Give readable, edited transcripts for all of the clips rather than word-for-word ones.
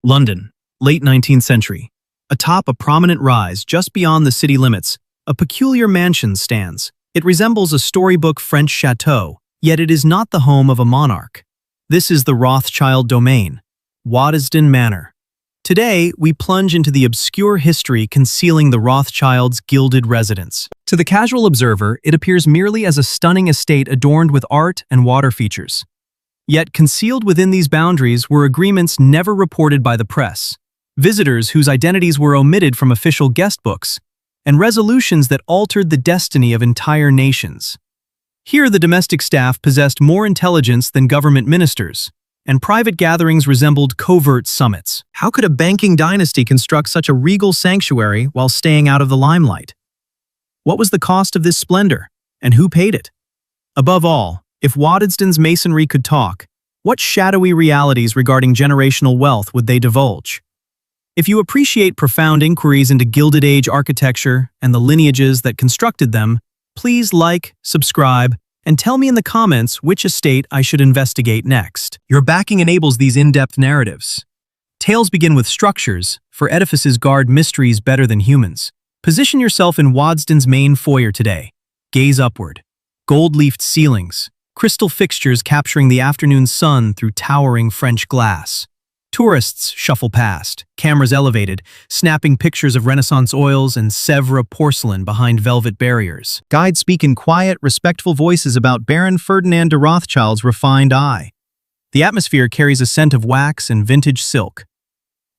London, late 19th century. Atop a prominent rise just beyond the city limits, a peculiar mansion stands. It resembles a storybook French château, yet it is not the home of a monarch. This is the Rothschild domain, Waddesdon Manor. Today, we plunge into the obscure history concealing the Rothschilds' gilded residence. To the casual observer, it appears merely as a stunning estate adorned with art and water features. Yet concealed within these boundaries were agreements never reported by the press, visitors whose identities were omitted from official guestbooks, and resolutions that altered the destiny of entire nations. Here the domestic staff possessed more intelligence than government ministers, and private gatherings resembled covert summits. How could a banking dynasty construct such a regal sanctuary while staying out of the limelight? What was the cost of this splendor, and who paid it? Above all, if Waddesdon's masonry could talk, what shadowy realities regarding generational wealth would they divulge? If you appreciate profound inquiries into Gilded Age architecture and the lineages that constructed them, please like, subscribe, and tell me in the comments which estate I should investigate next. Your backing enables these in-depth narratives. Tales begin with structures, for edifices guard mysteries better than humans. Position yourself in Waddesdon's main foyer today. Gaze upward. Gold-leafed ceilings, crystal fixtures capturing the afternoon sun through towering French glass. Tourists shuffle past, cameras elevated, snapping pictures of Renaissance oils and Sèvres porcelain behind velvet barriers. Guides speak in quiet, respectful voices about Baron Ferdinand de Rothschild's refined eye. The atmosphere carries a scent of wax and vintage silk.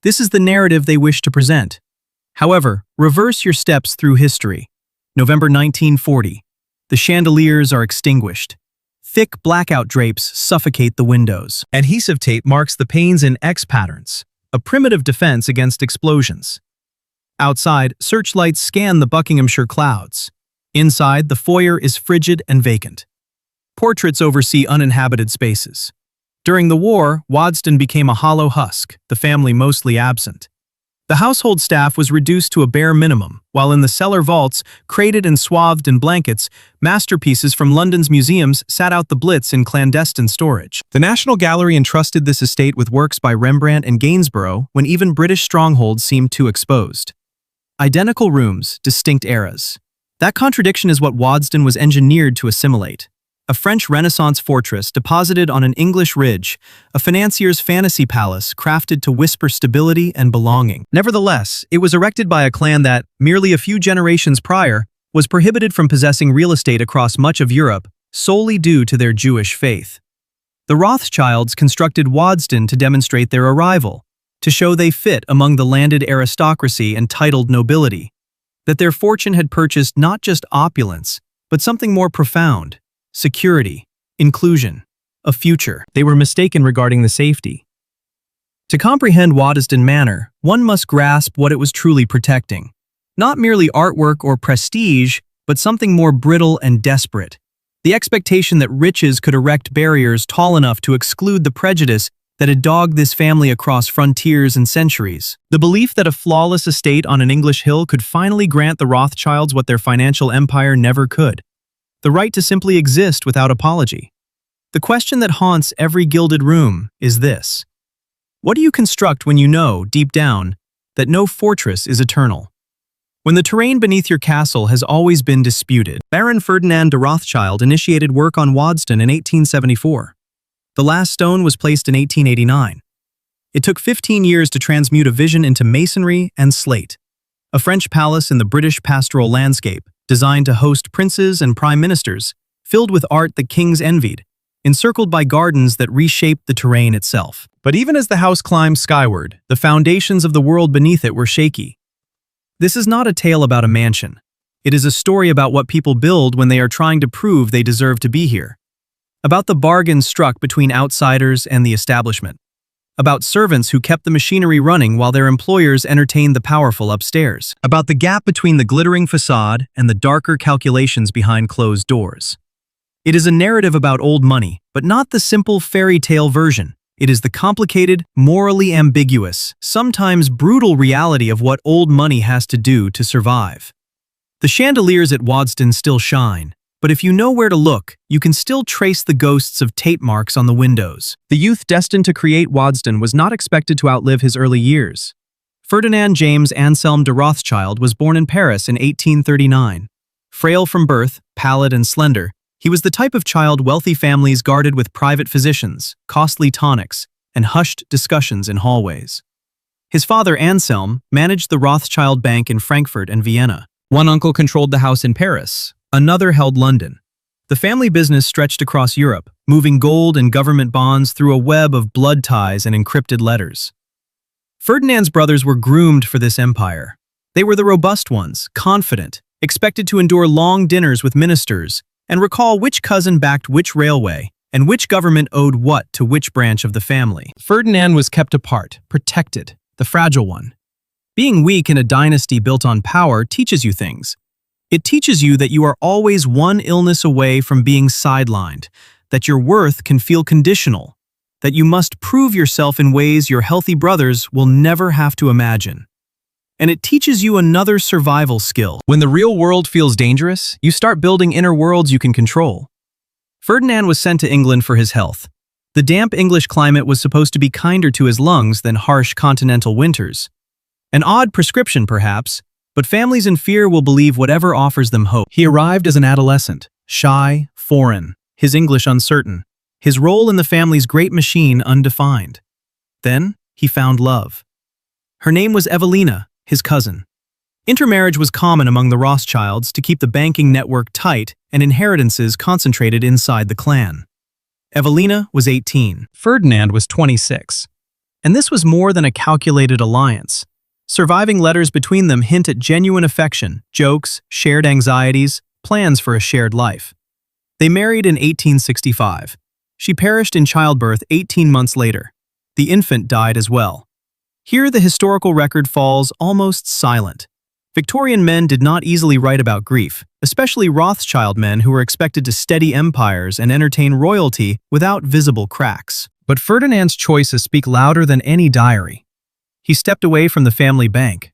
This is the narrative they wish to present. However, reverse your steps through history. November 1940. The chandeliers are extinguished. Thick blackout drapes suffocate the windows. Adhesive tape marks the panes in X patterns, a primitive defense against explosions. Outside, searchlights scan the Buckinghamshire clouds. Inside, the foyer is frigid and vacant. Portraits oversee uninhabited spaces. During the war, Waddesdon became a hollow husk, the family mostly absent. The household staff was reduced to a bare minimum, while in the cellar vaults, crated and swathed in blankets, masterpieces from London's museums sat out the Blitz in clandestine storage. The National Gallery entrusted this estate with works by Rembrandt and Gainsborough when even British strongholds seemed too exposed. Identical rooms, distinct eras. That contradiction is what Waddesdon was engineered to assimilate. A French Renaissance fortress deposited on an English ridge, a financier's fantasy palace crafted to whisper stability and belonging. Nevertheless, it was erected by a clan that, merely a few generations prior, was prohibited from possessing real estate across much of Europe solely due to their Jewish faith. The Rothschilds constructed Waddesdon to demonstrate their arrival, to show they fit among the landed aristocracy and titled nobility, that their fortune had purchased not just opulence, but something more profound. Security, inclusion, a future. They were mistaken regarding the safety. To comprehend Waddesdon Manor, one must grasp what it was truly protecting. Not merely artwork or prestige, but something more brittle and desperate. The expectation that riches could erect barriers tall enough to exclude the prejudice that had dogged this family across frontiers and centuries. The belief that a flawless estate on an English hill could finally grant the Rothschilds what their financial empire never could. The right to simply exist without apology. The question that haunts every gilded room is this: what do you construct when you know, deep down, that no fortress is eternal? When the terrain beneath your castle has always been disputed. Baron Ferdinand de Rothschild initiated work on Waddesdon in 1874. The last stone was placed in 1889. It took 15 years to transmute a vision into masonry and slate. A French palace in the British pastoral landscape, designed to host princes and prime ministers, filled with art that kings envied, encircled by gardens that reshaped the terrain itself. But even as the house climbed skyward, the foundations of the world beneath it were shaky. This is not a tale about a mansion. It is a story about what people build when they are trying to prove they deserve to be here. About the bargains struck between outsiders and the establishment. About servants who kept the machinery running while their employers entertained the powerful upstairs. About the gap between the glittering facade and the darker calculations behind closed doors. It is a narrative about old money, but not the simple fairy tale version. It is the complicated, morally ambiguous, sometimes brutal reality of what old money has to do to survive. The chandeliers at Waddesdon still shine, But if you know where to look, you can still trace the ghosts of tape marks on the windows. The youth destined to create Waddesdon was not expected to outlive his early years. Ferdinand James Anselm de Rothschild was born in Paris in 1839. Frail from birth, pallid and slender, he was the type of child wealthy families guarded with private physicians, costly tonics, and hushed discussions in hallways. His father, Anselm, managed the Rothschild Bank in Frankfurt and Vienna. One uncle controlled the house in Paris, another held London. The family business stretched across Europe, moving gold and government bonds through a web of blood ties and encrypted letters. Ferdinand's brothers were groomed for this empire. They were the robust ones, confident, expected to endure long dinners with ministers, and recall which cousin backed which railway, and which government owed what to which branch of the family. Ferdinand was kept apart, protected, the fragile one. Being weak in a dynasty built on power teaches you things. It teaches you that you are always one illness away from being sidelined, that your worth can feel conditional, that you must prove yourself in ways your healthy brothers will never have to imagine. And it teaches you another survival skill. When the real world feels dangerous, you start building inner worlds you can control. Ferdinand was sent to England for his health. The damp English climate was supposed to be kinder to his lungs than harsh continental winters. An odd prescription, perhaps, but families in fear will believe whatever offers them hope. He arrived as an adolescent, shy, foreign, his English uncertain, his role in the family's great machine undefined. Then, he found love. Her name was Evelina, his cousin. Intermarriage was common among the Rothschilds to keep the banking network tight and inheritances concentrated inside the clan. Evelina was 18. Ferdinand was 26. And this was more than a calculated alliance. Surviving letters between them hint at genuine affection, jokes, shared anxieties, plans for a shared life. They married in 1865. She perished in childbirth 18 months later. The infant died as well. Here the historical record falls almost silent. Victorian men did not easily write about grief, especially Rothschild men who were expected to steady empires and entertain royalty without visible cracks. But Ferdinand's choices speak louder than any diary. He stepped away from the family bank.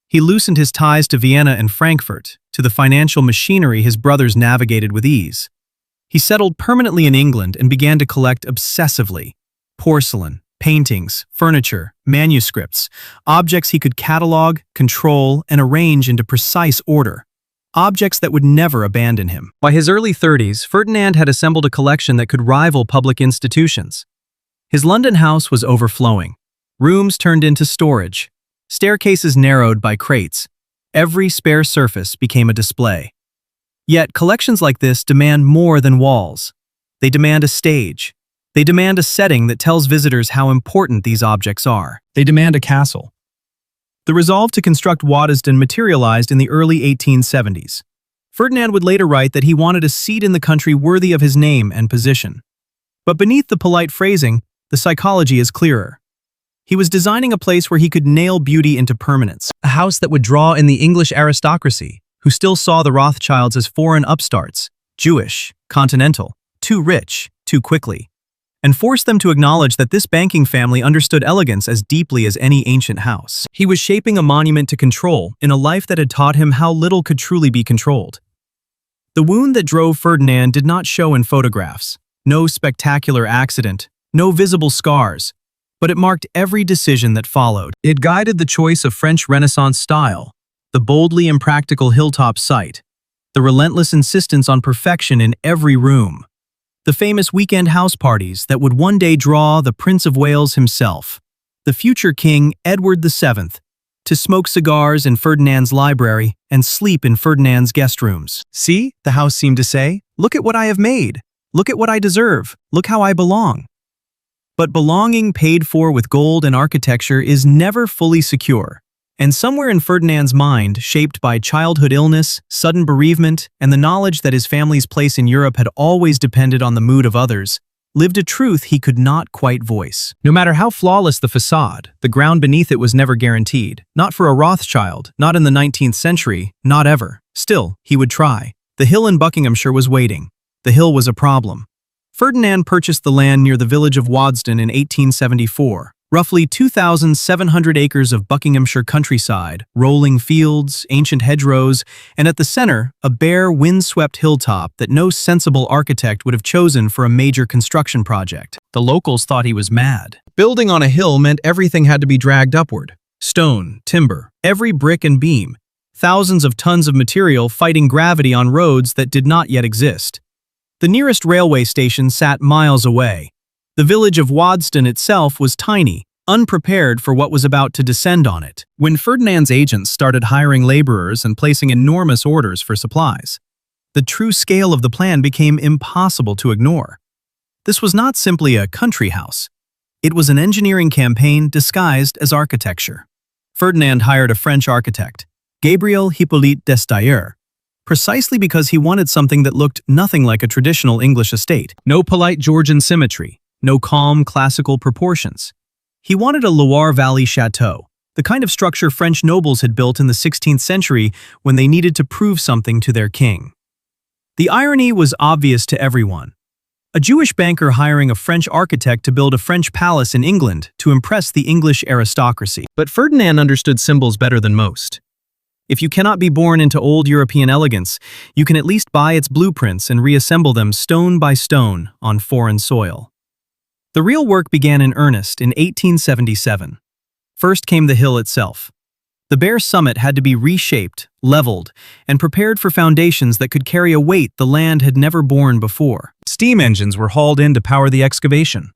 He loosened his ties to Vienna and Frankfurt, to the financial machinery his brothers navigated with ease. He settled permanently in England and began to collect obsessively. Porcelain, paintings, furniture, manuscripts, objects he could catalog, control, and arrange into precise order. Objects that would never abandon him. By his early 30s, Ferdinand had assembled a collection that could rival public institutions. His London house was overflowing. Rooms turned into storage. Staircases narrowed by crates. Every spare surface became a display. Yet collections like this demand more than walls. They demand a stage. They demand a setting that tells visitors how important these objects are. They demand a castle. The resolve to construct Waddesdon materialized in the early 1870s. Ferdinand would later write that he wanted a seat in the country worthy of his name and position. But beneath the polite phrasing, the psychology is clearer. He was designing a place where he could nail beauty into permanence, a house that would draw in the English aristocracy, who still saw the Rothschilds as foreign upstarts, Jewish, continental, too rich, too quickly, and force them to acknowledge that this banking family understood elegance as deeply as any ancient house. He was shaping a monument to control in a life that had taught him how little could truly be controlled. The wound that drove Ferdinand did not show in photographs, no spectacular accident, no visible scars, but it marked every decision that followed. It guided the choice of French Renaissance style, the boldly impractical hilltop site, the relentless insistence on perfection in every room, the famous weekend house parties that would one day draw the Prince of Wales himself, the future King Edward VII, to smoke cigars in Ferdinand's library and sleep in Ferdinand's guest rooms. See, the house seemed to say, look at what I have made, look at what I deserve, look how I belong. But belonging paid for with gold and architecture is never fully secure. And somewhere in Ferdinand's mind, shaped by childhood illness, sudden bereavement, and the knowledge that his family's place in Europe had always depended on the mood of others, lived a truth he could not quite voice. No matter how flawless the facade, the ground beneath it was never guaranteed. Not for a Rothschild, not in the 19th century, not ever. Still, he would try. The hill in Buckinghamshire was waiting. The hill was a problem. Ferdinand purchased the land near the village of Waddesdon in 1874, Roughly 2,700 acres of Buckinghamshire countryside, rolling fields, ancient hedgerows, and at the center, a bare, windswept hilltop that no sensible architect would have chosen for a major construction project. The locals thought he was mad. Building on a hill meant everything had to be dragged upward. Stone, timber, every brick and beam. Thousands of tons of material fighting gravity on roads that did not yet exist. The nearest railway station sat miles away. The village of Waddesdon itself was tiny, unprepared for what was about to descend on it. When Ferdinand's agents started hiring laborers and placing enormous orders for supplies, the true scale of the plan became impossible to ignore. This was not simply a country house. It was an engineering campaign disguised as architecture. Ferdinand hired a French architect, Gabriel Hippolyte Destailleur, precisely because he wanted something that looked nothing like a traditional English estate. No polite Georgian symmetry. No calm, classical proportions. He wanted a Loire Valley château, the kind of structure French nobles had built in the 16th century when they needed to prove something to their king. The irony was obvious to everyone. A Jewish banker hiring a French architect to build a French palace in England to impress the English aristocracy. But Ferdinand understood symbols better than most. If you cannot be born into old European elegance, you can at least buy its blueprints and reassemble them stone by stone on foreign soil. The real work began in earnest in 1877. First came the hill itself. The bare summit had to be reshaped, leveled, and prepared for foundations that could carry a weight the land had never borne before. Steam engines were hauled in to power the excavation.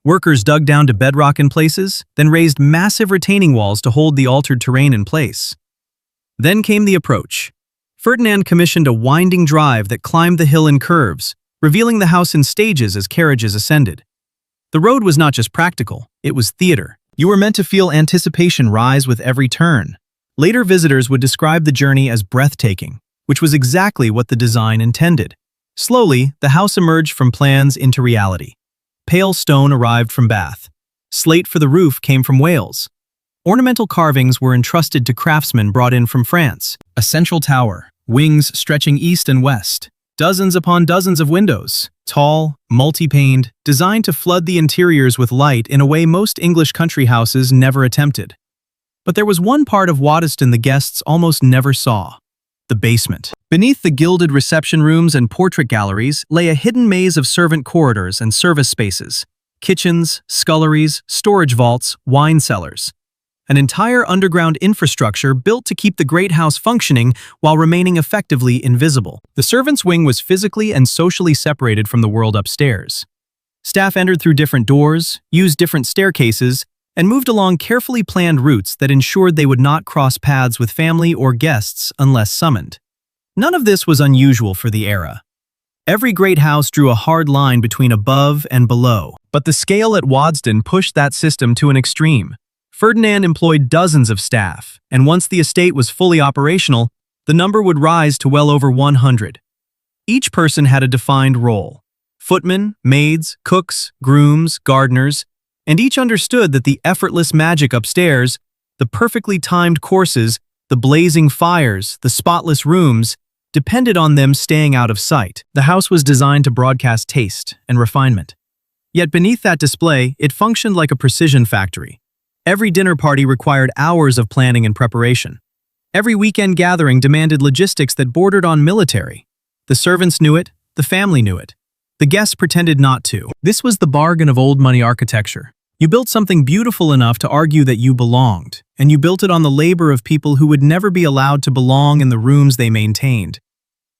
Workers dug down to bedrock in places, then raised massive retaining walls to hold the altered terrain in place. Then came the approach. Ferdinand commissioned a winding drive that climbed the hill in curves, revealing the house in stages as carriages ascended. The road was not just practical, it was theater. You were meant to feel anticipation rise with every turn. Later visitors would describe the journey as breathtaking, which was exactly what the design intended. Slowly, the house emerged from plans into reality. Pale stone arrived from Bath. Slate for the roof came from Wales. Ornamental carvings were entrusted to craftsmen brought in from France. A central tower, wings stretching east and west. Dozens upon dozens of windows, tall, multi-paned, designed to flood the interiors with light in a way most English country houses never attempted. But there was one part of Waddesdon the guests almost never saw: the basement. Beneath the gilded reception rooms and portrait galleries lay a hidden maze of servant corridors and service spaces, kitchens, sculleries, storage vaults, wine cellars. An entire underground infrastructure built to keep the great house functioning while remaining effectively invisible. The servants' wing was physically and socially separated from the world upstairs. Staff entered through different doors, used different staircases, and moved along carefully planned routes that ensured they would not cross paths with family or guests unless summoned. None of this was unusual for the era. Every great house drew a hard line between above and below, but the scale at Waddesdon pushed that system to an extreme. Ferdinand employed dozens of staff, and once the estate was fully operational, the number would rise to well over 100. Each person had a defined role: footmen, maids, cooks, grooms, gardeners, and each understood that the effortless magic upstairs, the perfectly timed courses, the blazing fires, the spotless rooms, depended on them staying out of sight. The house was designed to broadcast taste and refinement. Yet beneath that display, it functioned like a precision factory. Every dinner party required hours of planning and preparation. Every weekend gathering demanded logistics that bordered on military. The servants knew it, the family knew it. The guests pretended not to. This was the bargain of old money architecture. You built something beautiful enough to argue that you belonged, and you built it on the labor of people who would never be allowed to belong in the rooms they maintained.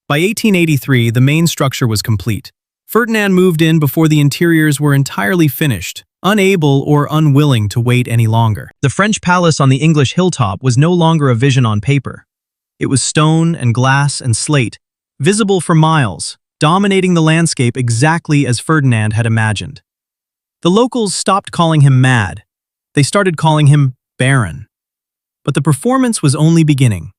By 1883, the main structure was complete. Ferdinand moved in before the interiors were entirely finished, unable or unwilling to wait any longer. The French palace on the English hilltop was no longer a vision on paper. It was stone and glass and slate, visible for miles, dominating the landscape exactly as Ferdinand had imagined. The locals stopped calling him mad. They started calling him barren. But the performance was only beginning.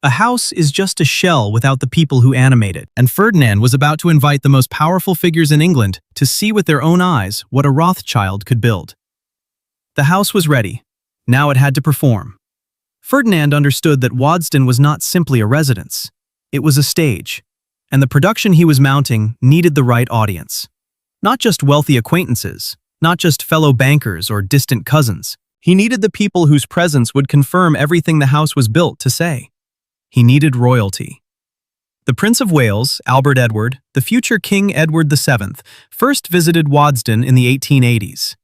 A house is just a shell without the people who animate it, and Ferdinand was about to invite the most powerful figures in England to see with their own eyes what a Rothschild could build. The house was ready. Now it had to perform. Ferdinand understood that Waddesdon was not simply a residence. It was a stage, and the production he was mounting needed the right audience. Not just wealthy acquaintances, not just fellow bankers or distant cousins. He needed the people whose presence would confirm everything the house was built to say. He needed royalty. The Prince of Wales, Albert Edward, the future King Edward VII, first visited Waddesdon in the 1880s.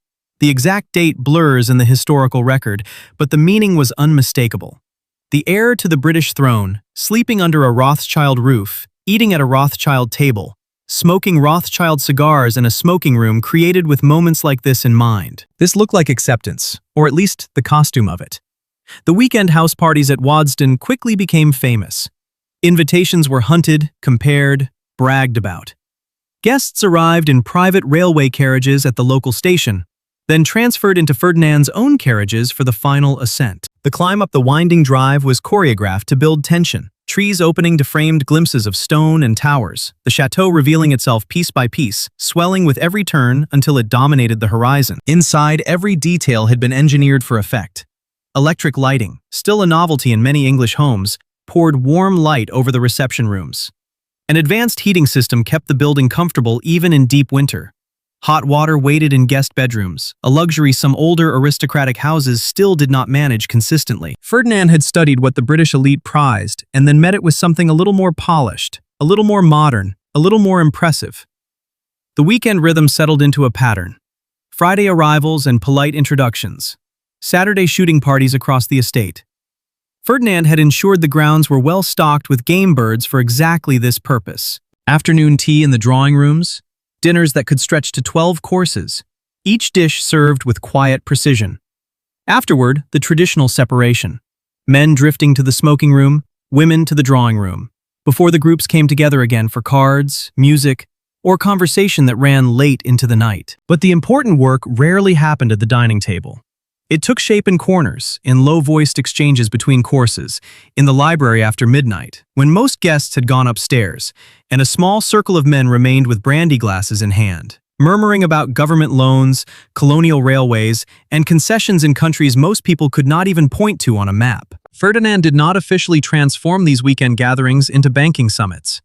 The exact date blurs in the historical record, but the meaning was unmistakable. The heir to the British throne, sleeping under a Rothschild roof, eating at a Rothschild table, smoking Rothschild cigars in a smoking room created with moments like this in mind. This looked like acceptance, or at least the costume of it. The weekend house parties at Waddesdon quickly became famous. Invitations were hunted, compared, bragged about. Guests arrived in private railway carriages at the local station, then transferred into Ferdinand's own carriages for the final ascent. The climb up the winding drive was choreographed to build tension, trees opening to framed glimpses of stone and towers, the chateau revealing itself piece by piece, swelling with every turn until it dominated the horizon. Inside, every detail had been engineered for effect. Electric lighting, still a novelty in many English homes, poured warm light over the reception rooms. An advanced heating system kept the building comfortable even in deep winter. Hot water waited in guest bedrooms, a luxury some older aristocratic houses still did not manage consistently. Ferdinand had studied what the British elite prized and then met it with something a little more polished, a little more modern, a little more impressive. The weekend rhythm settled into a pattern. Friday arrivals and polite introductions. Saturday shooting parties across the estate. Ferdinand had ensured the grounds were well stocked with game birds for exactly this purpose. Afternoon tea in the drawing rooms. Dinners that could stretch to 12 courses, each dish served with quiet precision. Afterward, the traditional separation. Men drifting to the smoking room, women to the drawing room, before the groups came together again for cards, music, or conversation that ran late into the night. But the important work rarely happened at the dining table. It took shape in corners, in low-voiced exchanges between courses, in the library after midnight, when most guests had gone upstairs, and a small circle of men remained with brandy glasses in hand, murmuring about government loans, colonial railways, and concessions in countries most people could not even point to on a map. Ferdinand did not officially transform these weekend gatherings into banking summits.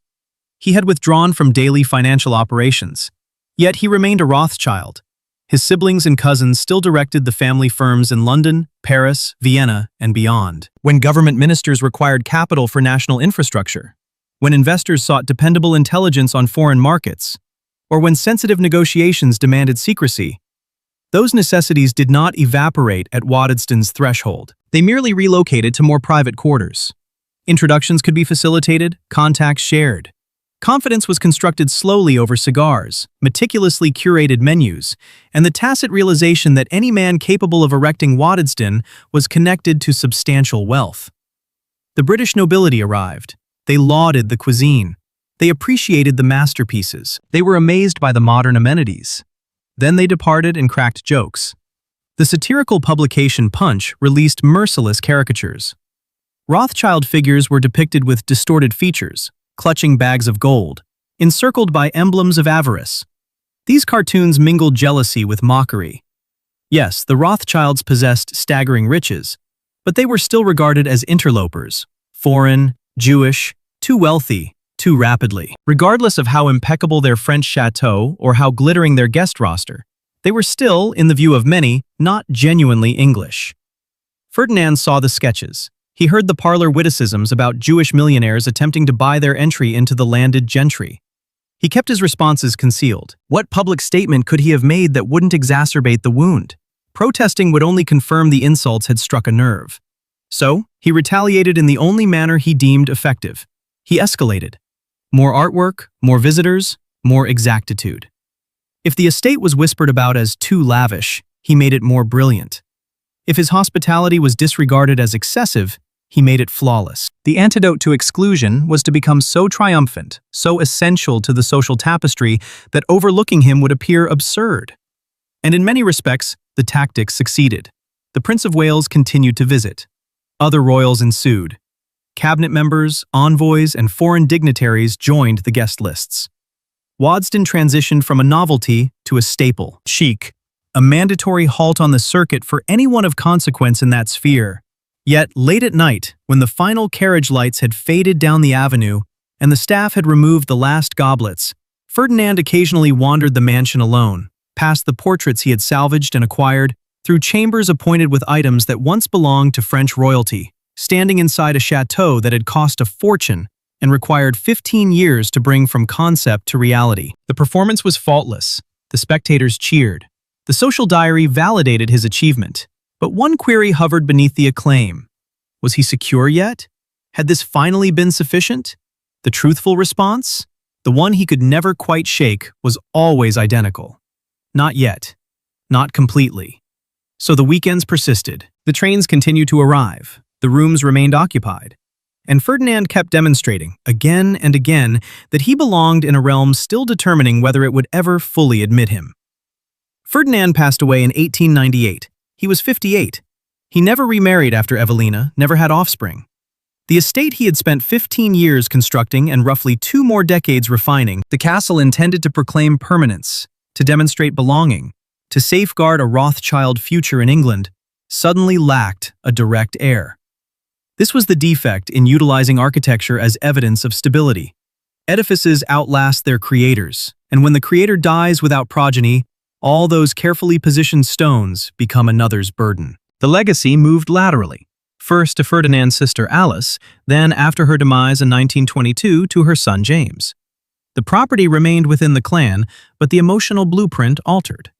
He had withdrawn from daily financial operations, yet he remained a Rothschild. His siblings and cousins still directed the family firms in London, Paris, Vienna, and beyond. When government ministers required capital for national infrastructure, when investors sought dependable intelligence on foreign markets, or when sensitive negotiations demanded secrecy, those necessities did not evaporate at Waddesdon's threshold. They merely relocated to more private quarters. Introductions could be facilitated, contacts shared. Confidence was constructed slowly over cigars, meticulously curated menus, and the tacit realization that any man capable of erecting Waddesdon was connected to substantial wealth. The British nobility arrived. They lauded the cuisine. They appreciated the masterpieces. They were amazed by the modern amenities. Then they departed and cracked jokes. The satirical publication Punch released merciless caricatures. Rothschild figures were depicted with distorted features, clutching bags of gold, encircled by emblems of avarice. These cartoons mingled jealousy with mockery. Yes, the Rothschilds possessed staggering riches, but they were still regarded as interlopers, foreign, Jewish, too wealthy, too rapidly. Regardless of how impeccable their French chateau or how glittering their guest roster, they were still, in the view of many, not genuinely English. Ferdinand saw the sketches. He heard the parlor witticisms about Jewish millionaires attempting to buy their entry into the landed gentry. He kept his responses concealed. What public statement could he have made that wouldn't exacerbate the wound? Protesting would only confirm the insults had struck a nerve. So, he retaliated in the only manner he deemed effective. He escalated. More artwork, more visitors, more exactitude. If the estate was whispered about as too lavish, he made it more brilliant. If his hospitality was disregarded as excessive, he made it flawless. The antidote to exclusion was to become so triumphant, so essential to the social tapestry, that overlooking him would appear absurd. And in many respects, the tactics succeeded. The Prince of Wales continued to visit. Other royals ensued. Cabinet members, envoys, and foreign dignitaries joined the guest lists. Waddesdon transitioned from a novelty to a staple, chic, a mandatory halt on the circuit for anyone of consequence in that sphere. Yet, late at night, when the final carriage lights had faded down the avenue and the staff had removed the last goblets, Ferdinand occasionally wandered the mansion alone, past the portraits he had salvaged and acquired, through chambers appointed with items that once belonged to French royalty, standing inside a château that had cost a fortune and required 15 years to bring from concept to reality. The performance was faultless. The spectators cheered. The social diary validated his achievement. But one query hovered beneath the acclaim. Was he secure yet? Had this finally been sufficient? The truthful response? The one he could never quite shake was always identical. Not yet. Not completely. So the weekends persisted. The trains continued to arrive. The rooms remained occupied. And Ferdinand kept demonstrating, again and again, that he belonged in a realm still determining whether it would ever fully admit him. Ferdinand passed away in 1898. He was 58. He never remarried after Evelina, never had offspring. The estate he had spent 15 years constructing and roughly 2 more decades refining, the castle intended to proclaim permanence, to demonstrate belonging, to safeguard a Rothschild future in England, suddenly lacked a direct heir. This was the defect in utilizing architecture as evidence of stability. Edifices outlast their creators, and when the creator dies without progeny, all those carefully positioned stones become another's burden. The legacy moved laterally. First to Ferdinand's sister Alice, then after her demise in 1922 to her son James. The property remained within the clan, but the emotional blueprint altered.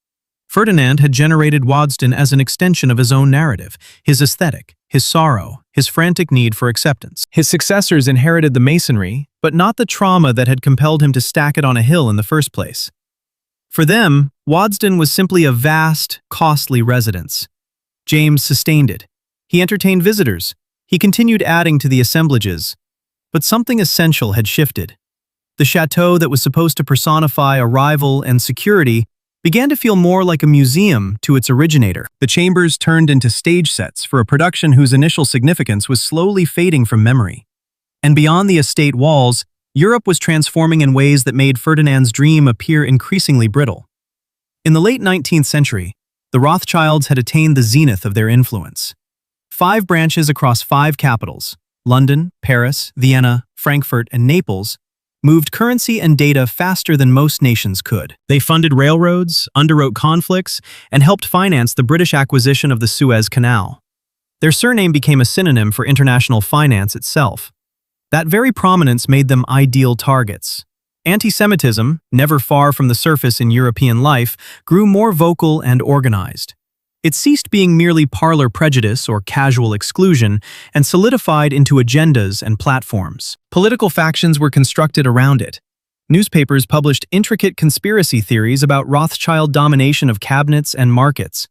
Ferdinand had generated Waddesdon as an extension of his own narrative, his aesthetic, his sorrow, his frantic need for acceptance. His successors inherited the masonry, but not the trauma that had compelled him to stack it on a hill in the first place. For them, Waddesdon was simply a vast, costly residence. James sustained it. He entertained visitors. He continued adding to the assemblages. But something essential had shifted. The chateau that was supposed to personify arrival and security began to feel more like a museum to its originator. The chambers turned into stage sets for a production whose initial significance was slowly fading from memory. And beyond the estate walls, Europe was transforming in ways that made Ferdinand's dream appear increasingly brittle. In the late 19th century, the Rothschilds had attained the zenith of their influence. 5 branches across 5 capitals, London, Paris, Vienna, Frankfurt, and Naples, moved currency and data faster than most nations could. They funded railroads, underwrote conflicts, and helped finance the British acquisition of the Suez Canal. Their surname became a synonym for international finance itself. That very prominence made them ideal targets. Antisemitism, never far from the surface in European life, grew more vocal and organized. It ceased being merely parlor prejudice or casual exclusion and solidified into agendas and platforms. Political factions were constructed around it. Newspapers published intricate conspiracy theories about Rothschild domination of cabinets and markets.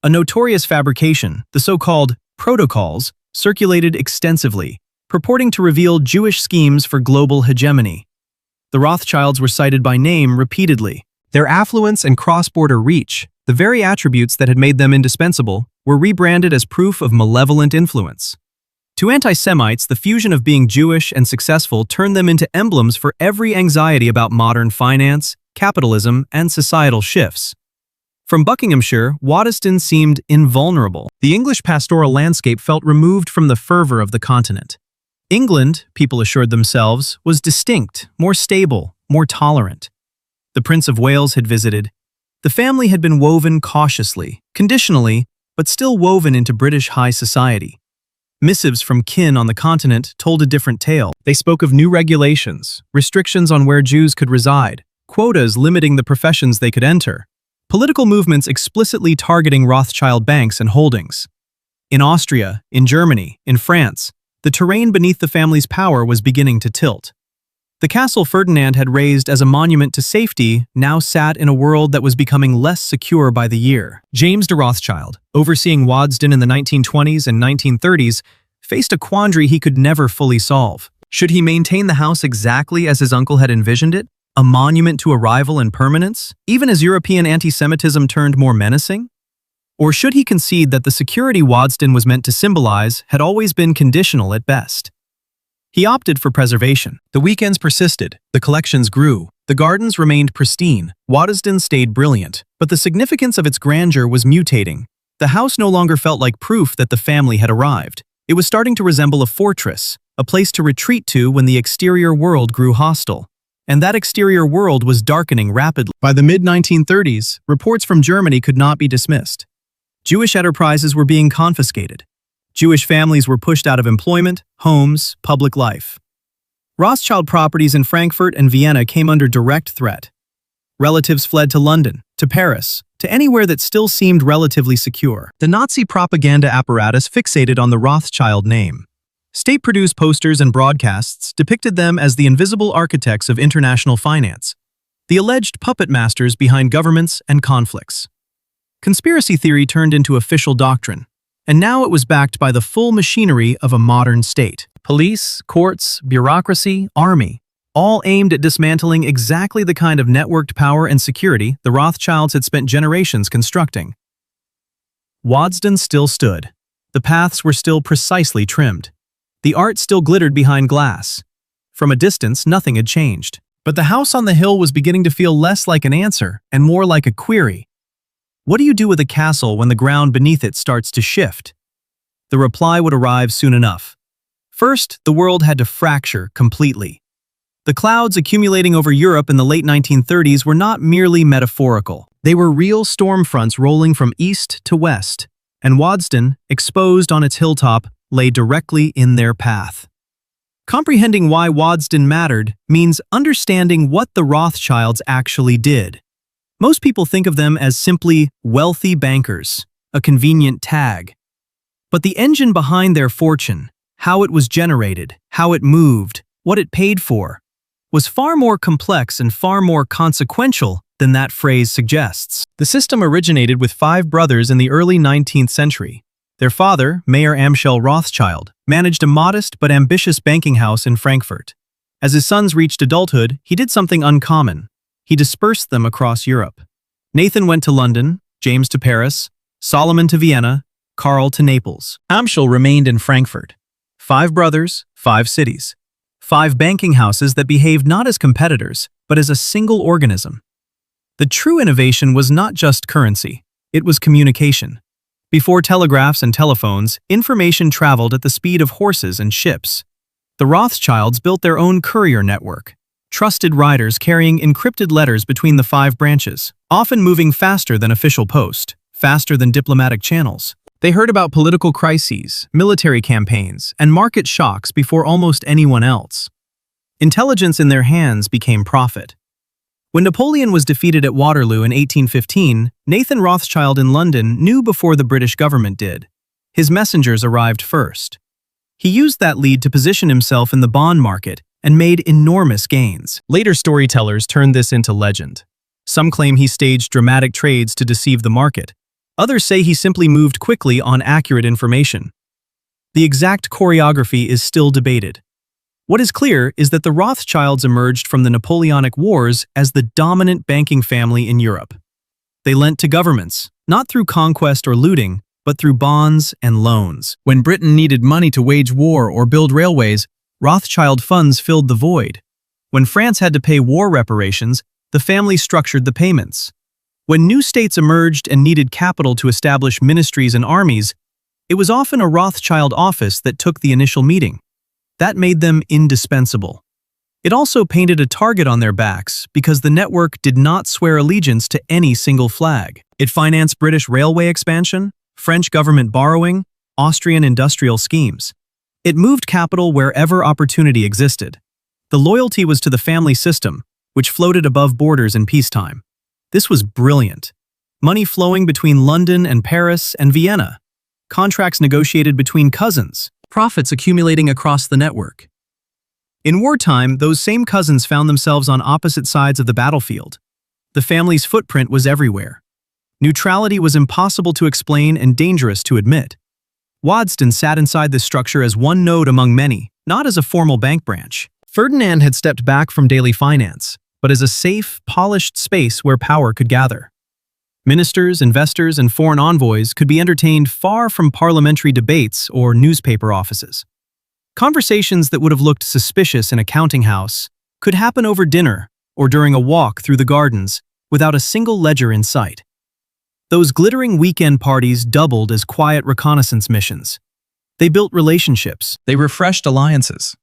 A notorious fabrication, the so-called protocols, circulated extensively, purporting to reveal Jewish schemes for global hegemony. The Rothschilds were cited by name repeatedly. Their affluence and cross-border reach, the very attributes that had made them indispensable, were rebranded as proof of malevolent influence. To anti-Semites, the fusion of being Jewish and successful turned them into emblems for every anxiety about modern finance, capitalism, and societal shifts. From Buckinghamshire, Waddesdon seemed invulnerable. The English pastoral landscape felt removed from the fervor of the continent. England, people assured themselves, was distinct, more stable, more tolerant. The Prince of Wales had visited. The family had been woven cautiously, conditionally, but still woven into British high society. Missives from kin on the continent told a different tale. They spoke of new regulations, restrictions on where Jews could reside, quotas limiting the professions they could enter, political movements explicitly targeting Rothschild banks and holdings. In Austria, in Germany, in France, the terrain beneath the family's power was beginning to tilt. The castle Ferdinand had raised as a monument to safety now sat in a world that was becoming less secure by the year. James de Rothschild, overseeing Waddesdon in the 1920s and 1930s, faced a quandary he could never fully solve. Should he maintain the house exactly as his uncle had envisioned it, a monument to arrival and permanence, even as European anti-Semitism turned more menacing? Or should he concede that the security Waddesdon was meant to symbolize had always been conditional at best? He opted for preservation. The weekends persisted, the collections grew, the gardens remained pristine, Waddesdon stayed brilliant, but the significance of its grandeur was mutating. The house no longer felt like proof that the family had arrived. It was starting to resemble a fortress, a place to retreat to when the exterior world grew hostile. and that exterior world was darkening rapidly. By the mid-1930s, reports from Germany could not be dismissed. Jewish enterprises were being confiscated. Jewish families were pushed out of employment, homes, public life. Rothschild properties in Frankfurt and Vienna came under direct threat. Relatives fled to London, to Paris, to anywhere that still seemed relatively secure. The Nazi propaganda apparatus fixated on the Rothschild name. State-produced posters and broadcasts depicted them as the invisible architects of international finance, the alleged puppet masters behind governments and conflicts. Conspiracy theory turned into official doctrine, and now it was backed by the full machinery of a modern state. Police, courts, bureaucracy, army, all aimed at dismantling exactly the kind of networked power and security the Rothschilds had spent generations constructing. Waddesdon still stood. The paths were still precisely trimmed. The art still glittered behind glass. From a distance, nothing had changed. But the house on the hill was beginning to feel less like an answer and more like a query. What do you do with a castle when the ground beneath it starts to shift? The reply would arrive soon enough. First, the world had to fracture completely. The clouds accumulating over Europe in the late 1930s were not merely metaphorical. They were real storm fronts rolling from east to west, and Waddesdon, exposed on its hilltop, lay directly in their path. Comprehending why Waddesdon mattered means understanding what the Rothschilds actually did. Most people think of them as simply wealthy bankers, a convenient tag. But the engine behind their fortune, how it was generated, how it moved, what it paid for, was far more complex and far more consequential than that phrase suggests. The system originated with 5 brothers in the early 19th century. Their father, Mayor Amschel Rothschild, managed a modest but ambitious banking house in Frankfurt. As his sons reached adulthood, he did something uncommon. He dispersed them across Europe. Nathan went to London, James to Paris, Solomon to Vienna, Karl to Naples. Amschel remained in Frankfurt. 5 brothers, 5 cities. 5 banking houses that behaved not as competitors, but as a single organism. The true innovation was not just currency, it was communication. Before telegraphs and telephones, information traveled at the speed of horses and ships. The Rothschilds built their own courier network, trusted riders carrying encrypted letters between the 5 branches, often moving faster than official post, faster than diplomatic channels. They heard about political crises, military campaigns, and market shocks before almost anyone else. Intelligence in their hands became profit. When Napoleon was defeated at Waterloo in 1815, Nathan Rothschild in London knew before the British government did. His messengers arrived first. He used that lead to position himself in the bond market and made enormous gains. Later storytellers turned this into legend. Some claim he staged dramatic trades to deceive the market. Others say he simply moved quickly on accurate information. The exact choreography is still debated. What is clear is that the Rothschilds emerged from the Napoleonic Wars as the dominant banking family in Europe. They lent to governments, not through conquest or looting, but through bonds and loans. When Britain needed money to wage war or build railways, Rothschild funds filled the void. When France had to pay war reparations, the family structured the payments. When new states emerged and needed capital to establish ministries and armies, it was often a Rothschild office that took the initial meeting. That made them indispensable. It also painted a target on their backs because the network did not swear allegiance to any single flag. It financed British railway expansion, French government borrowing, Austrian industrial schemes. It moved capital wherever opportunity existed. The loyalty was to the family system, which floated above borders in peacetime. This was brilliant. Money flowing between London and Paris and Vienna. Contracts negotiated between cousins. Profits accumulating across the network. In wartime, those same cousins found themselves on opposite sides of the battlefield. The family's footprint was everywhere. Neutrality was impossible to explain and dangerous to admit. Waddesdon sat inside this structure as one node among many, not as a formal bank branch. Ferdinand had stepped back from daily finance, but as a safe, polished space where power could gather. Ministers, investors, and foreign envoys could be entertained far from parliamentary debates or newspaper offices. Conversations that would have looked suspicious in a counting house could happen over dinner or during a walk through the gardens without a single ledger in sight. Those glittering weekend parties doubled as quiet reconnaissance missions. They built relationships. They refreshed alliances.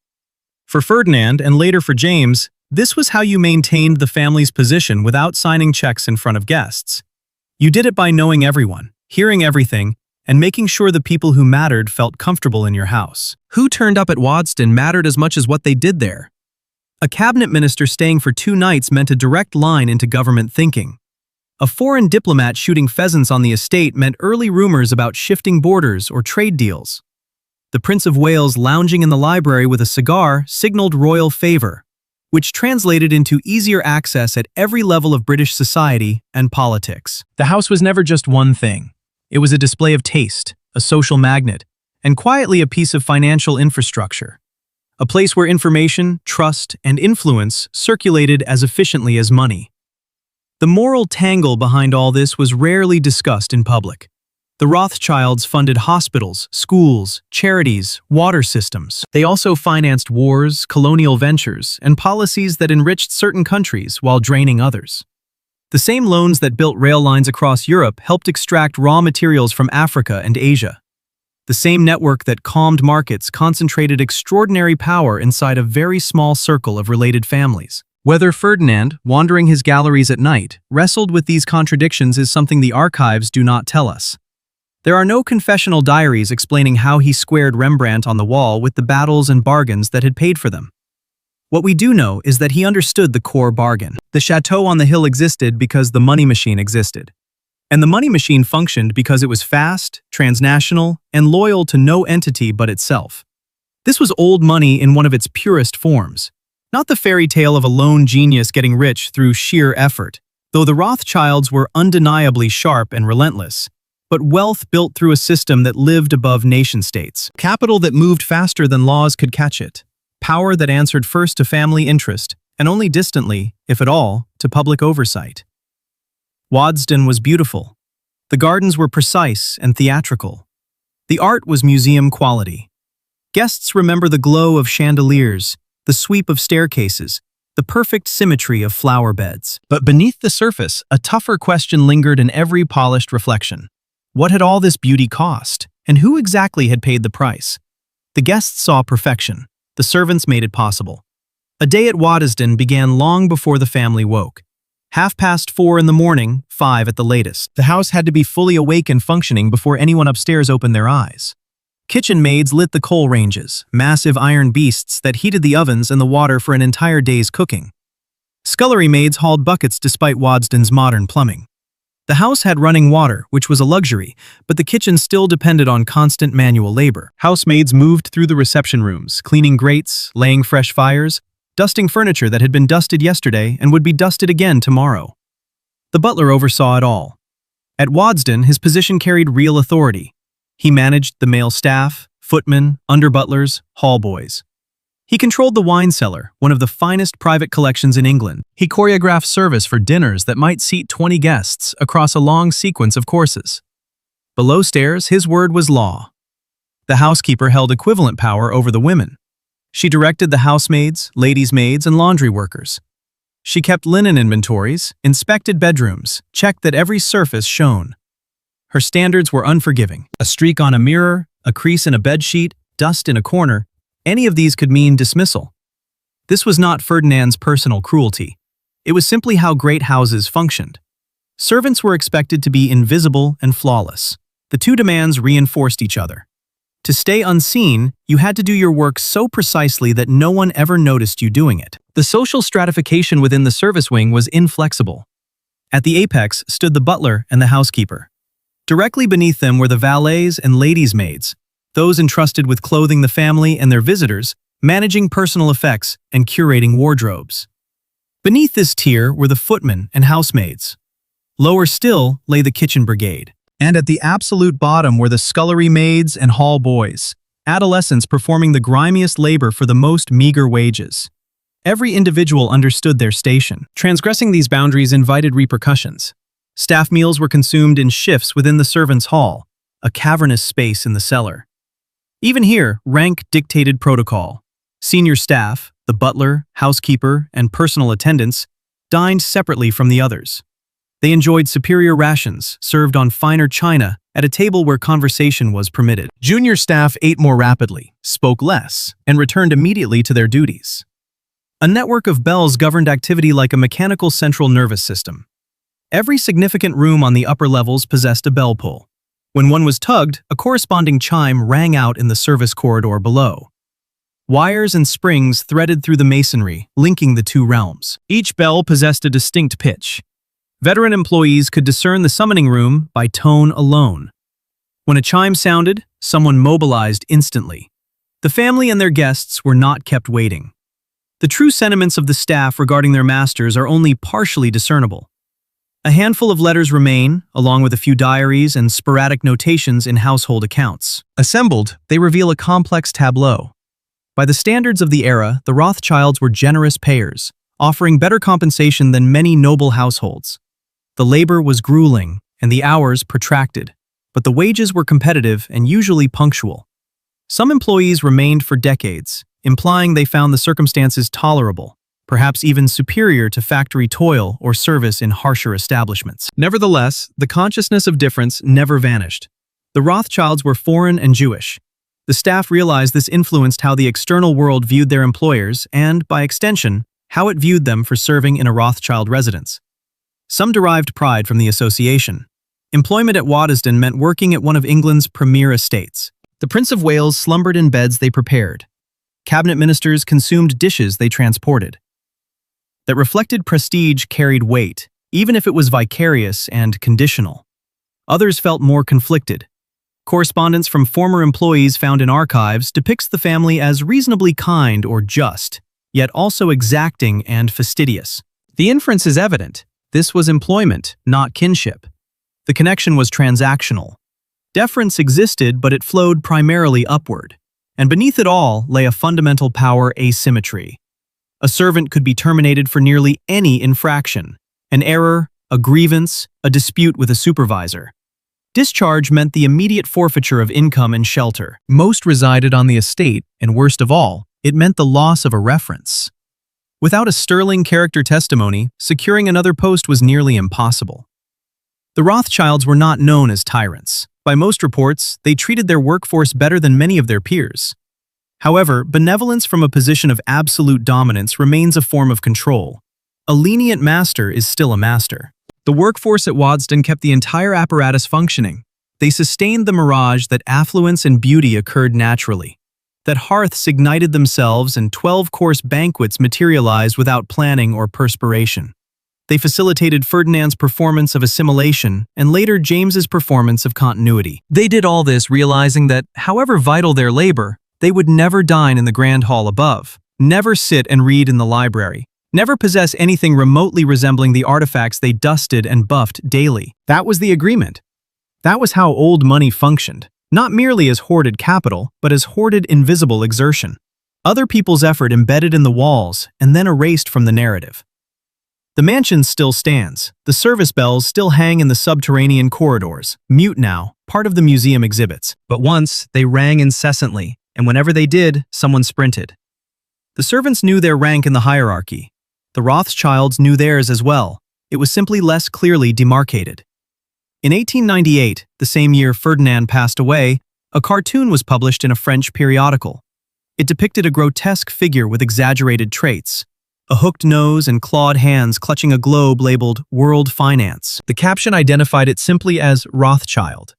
For Ferdinand and later for James, This was how you maintained the family's position without signing checks in front of guests. You did it by knowing everyone, hearing everything, and making sure the people who mattered felt comfortable in your house. Who turned up at Waddesdon mattered as much as what they did there. A cabinet minister staying for 2 nights meant a direct line into government thinking. A foreign diplomat shooting pheasants on the estate meant early rumors about shifting borders or trade deals. The Prince of Wales lounging in the library with a cigar signaled royal favor, which translated into easier access at every level of British society and politics. The house was never just one thing. It was a display of taste, a social magnet, and quietly a piece of financial infrastructure. A place where information, trust, and influence circulated as efficiently as money. The moral tangle behind all this was rarely discussed in public. The Rothschilds funded hospitals, schools, charities, water systems. They also financed wars, colonial ventures, and policies that enriched certain countries while draining others. The same loans that built rail lines across Europe helped extract raw materials from Africa and Asia. The same network that calmed markets concentrated extraordinary power inside a very small circle of related families. Whether Ferdinand, wandering his galleries at night, wrestled with these contradictions is something the archives do not tell us. There are no confessional diaries explaining how he squared Rembrandt on the wall with the battles and bargains that had paid for them. What we do know is that he understood the core bargain. The chateau on the hill existed because the money machine existed. And the money machine functioned because it was fast, transnational, and loyal to no entity but itself. This was old money in one of its purest forms, not the fairy tale of a lone genius getting rich through sheer effort, though the Rothschilds were undeniably sharp and relentless, but wealth built through a system that lived above nation-states, capital that moved faster than laws could catch it. Power that answered first to family interest, and only distantly, if at all, to public oversight. Waddesdon was beautiful. The gardens were precise and theatrical. The art was museum quality. Guests remember the glow of chandeliers, the sweep of staircases, the perfect symmetry of flower beds. But beneath the surface, a tougher question lingered in every polished reflection. What had all this beauty cost, and who exactly had paid the price? The guests saw perfection. The servants made it possible. A day at Waddesdon began long before the family woke. 4:30 in the morning, 5 at the latest. The house had to be fully awake and functioning before anyone upstairs opened their eyes. Kitchen maids lit the coal ranges, massive iron beasts that heated the ovens and the water for an entire day's cooking. Scullery maids hauled buckets despite Waddesdon's modern plumbing. The house had running water, which was a luxury, but the kitchen still depended on constant manual labor. Housemaids moved through the reception rooms, cleaning grates, laying fresh fires, dusting furniture that had been dusted yesterday and would be dusted again tomorrow. The butler oversaw it all. At Waddesdon, his position carried real authority. He managed the male staff, footmen, under-butlers, hall boys. He controlled the wine cellar, one of the finest private collections in England. He choreographed service for dinners that might seat 20 guests across a long sequence of courses. Below stairs, his word was law. The housekeeper held equivalent power over the women. She directed the housemaids, ladies' maids, and laundry workers. She kept linen inventories, inspected bedrooms, checked that every surface shone. Her standards were unforgiving. A streak on a mirror, a crease in a bedsheet, dust in a corner, any of these could mean dismissal. This was not Ferdinand's personal cruelty. It was simply how great houses functioned. Servants were expected to be invisible and flawless. The two demands reinforced each other. To stay unseen, you had to do your work so precisely that no one ever noticed you doing it. The social stratification within the service wing was inflexible. At the apex stood the butler and the housekeeper. Directly beneath them were the valets and ladies' maids, those entrusted with clothing the family and their visitors, managing personal effects, and curating wardrobes. Beneath this tier were the footmen and housemaids. Lower still lay the kitchen brigade. And at the absolute bottom were the scullery maids and hall boys, adolescents performing the grimiest labor for the most meager wages. Every individual understood their station. Transgressing these boundaries invited repercussions. Staff meals were consumed in shifts within the servants' hall, a cavernous space in the cellar. Even here, rank dictated protocol. Senior staff, the butler, housekeeper, and personal attendants, dined separately from the others. They enjoyed superior rations, served on finer china, at a table where conversation was permitted. Junior staff ate more rapidly, spoke less, and returned immediately to their duties. A network of bells governed activity like a mechanical central nervous system. Every significant room on the upper levels possessed a bell pull. When one was tugged, a corresponding chime rang out in the service corridor below. Wires and springs threaded through the masonry, linking the two realms. Each bell possessed a distinct pitch. Veteran employees could discern the summoning room by tone alone. When a chime sounded, someone mobilized instantly. The family and their guests were not kept waiting. The true sentiments of the staff regarding their masters are only partially discernible. A handful of letters remain, along with a few diaries and sporadic notations in household accounts. Assembled, they reveal a complex tableau. By the standards of the era, the Rothschilds were generous payers, offering better compensation than many noble households. The labor was grueling, and the hours protracted, but the wages were competitive and usually punctual. Some employees remained for decades, implying they found the circumstances tolerable, perhaps even superior to factory toil or service in harsher establishments. Nevertheless, the consciousness of difference never vanished. The Rothschilds were foreign and Jewish. The staff realized this influenced how the external world viewed their employers and, by extension, how it viewed them for serving in a Rothschild residence. Some derived pride from the association. Employment at Waddesdon meant working at one of England's premier estates. The Prince of Wales slumbered in beds they prepared. Cabinet ministers consumed dishes they transported. That reflected prestige carried weight, even if it was vicarious and conditional. Others felt more conflicted. Correspondence from former employees found in archives depicts the family as reasonably kind or just, yet also exacting and fastidious. The inference is evident. This was employment, not kinship. The connection was transactional. Deference existed, but it flowed primarily upward. And beneath it all lay a fundamental power asymmetry. A servant could be terminated for nearly any infraction: an error, a grievance, a dispute with a supervisor. Discharge meant the immediate forfeiture of income and shelter. Most resided on the estate, and worst of all, it meant the loss of a reference. Without a sterling character testimony, securing another post was nearly impossible. The Rothschilds were not known as tyrants. By most reports, they treated their workforce better than many of their peers. However, benevolence from a position of absolute dominance remains a form of control. A lenient master is still a master. The workforce at Waddesdon kept the entire apparatus functioning. They sustained the mirage that affluence and beauty occurred naturally, that hearths ignited themselves and 12-course banquets materialized without planning or perspiration. They facilitated Ferdinand's performance of assimilation and later James's performance of continuity. They did all this realizing that, however vital their labor, they would never dine in the grand hall above, never sit and read in the library, never possess anything remotely resembling the artifacts they dusted and buffed daily. That was the agreement. That was how old money functioned, not merely as hoarded capital, but as hoarded invisible exertion. Other people's effort embedded in the walls and then erased from the narrative. The mansion still stands. The service bells still hang in the subterranean corridors, mute now, part of the museum exhibits. But once, they rang incessantly, and whenever they did, someone sprinted. The servants knew their rank in the hierarchy. The Rothschilds knew theirs as well. It was simply less clearly demarcated. In 1898, the same year Ferdinand passed away, a cartoon was published in a French periodical. It depicted a grotesque figure with exaggerated traits. A hooked nose and clawed hands clutching a globe labeled World Finance. The caption identified it simply as Rothschild.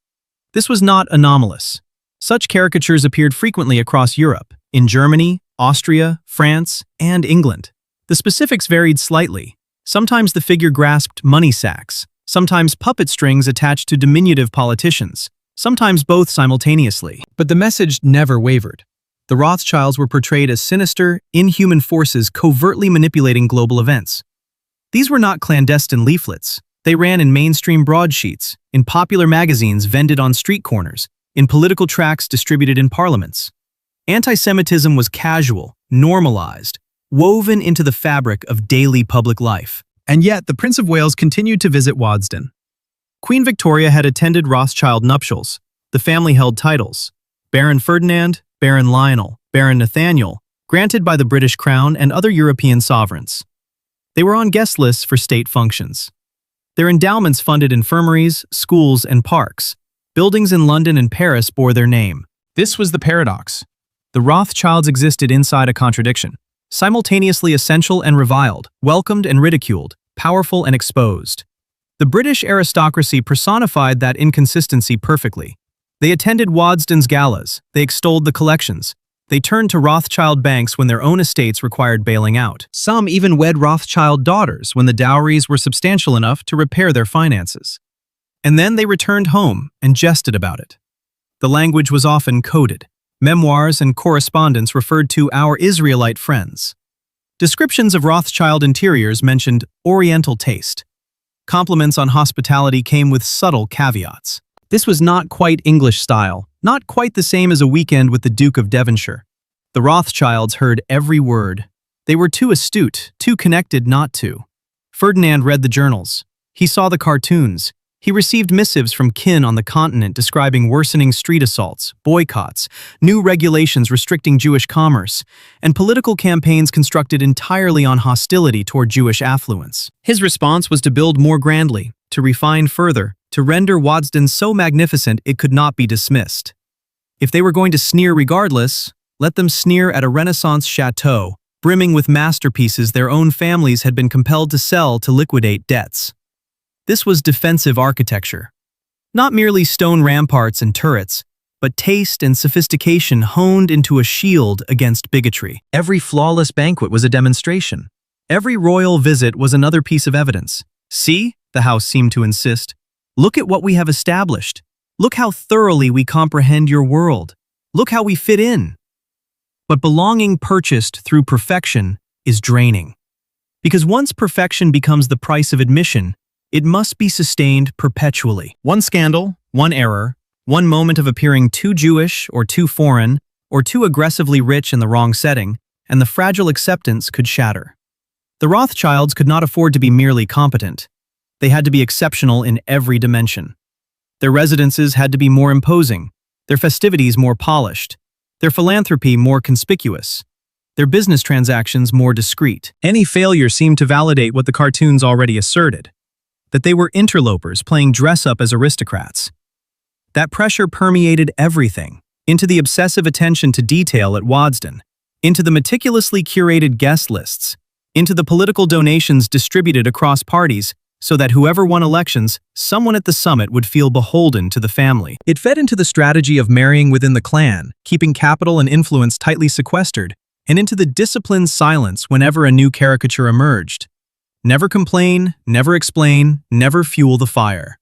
This was not anomalous. Such caricatures appeared frequently across Europe, in Germany, Austria, France, and England. The specifics varied slightly. Sometimes the figure grasped money sacks, sometimes puppet strings attached to diminutive politicians, sometimes both simultaneously. But the message never wavered. The Rothschilds were portrayed as sinister, inhuman forces covertly manipulating global events. These were not clandestine leaflets. They ran in mainstream broadsheets, in popular magazines vended on street corners, in political tracts distributed in parliaments. Anti-Semitism was casual, normalized, woven into the fabric of daily public life. And yet, the Prince of Wales continued to visit Waddesdon. Queen Victoria had attended Rothschild nuptials. The family held titles: Baron Ferdinand, Baron Lionel, Baron Nathaniel, granted by the British Crown and other European sovereigns. They were on guest lists for state functions. Their endowments funded infirmaries, schools, and parks. Buildings in London and Paris bore their name. This was the paradox. The Rothschilds existed inside a contradiction. simultaneously essential and reviled, welcomed and ridiculed, powerful and exposed. The British aristocracy personified that inconsistency perfectly. They attended Waddesdon's galas, they extolled the collections, they turned to Rothschild banks when their own estates required bailing out. Some even wed Rothschild daughters when the dowries were substantial enough to repair their finances. And then they returned home and jested about it. The language was often coded. Memoirs and correspondence referred to our Israelite friends. Descriptions of Rothschild interiors mentioned Oriental taste. Compliments on hospitality came with subtle caveats. This was not quite English style, not quite the same as a weekend with the Duke of Devonshire. The Rothschilds heard every word. They were too astute, too connected not to. Ferdinand read the journals. He saw the cartoons. He received missives from kin on the continent describing worsening street assaults, boycotts, new regulations restricting Jewish commerce, and political campaigns constructed entirely on hostility toward Jewish affluence. His response was to build more grandly, to refine further, to render Waddesdon so magnificent it could not be dismissed. If they were going to sneer regardless, let them sneer at a Renaissance château, brimming with masterpieces their own families had been compelled to sell to liquidate debts. This was defensive architecture. Not merely stone ramparts and turrets, but taste and sophistication honed into a shield against bigotry. Every flawless banquet was a demonstration. Every royal visit was another piece of evidence. See, the house seemed to insist. Look at what we have established. Look how thoroughly we comprehend your world. Look how we fit in. But belonging purchased through perfection is draining. Because once perfection becomes the price of admission, it must be sustained perpetually. One scandal, one error, one moment of appearing too Jewish or too foreign or too aggressively rich in the wrong setting, and the fragile acceptance could shatter. The Rothschilds could not afford to be merely competent. They had to be exceptional in every dimension. Their residences had to be more imposing, their festivities more polished, their philanthropy more conspicuous, their business transactions more discreet. Any failure seemed to validate what the cartoons already asserted, that they were interlopers playing dress-up as aristocrats. That pressure permeated everything, into the obsessive attention to detail at Waddesdon, into the meticulously curated guest lists, into the political donations distributed across parties so that whoever won elections, someone at the summit would feel beholden to the family. It fed into the strategy of marrying within the clan, keeping capital and influence tightly sequestered, and into the disciplined silence whenever a new caricature emerged. Never complain, never explain, never fuel the fire.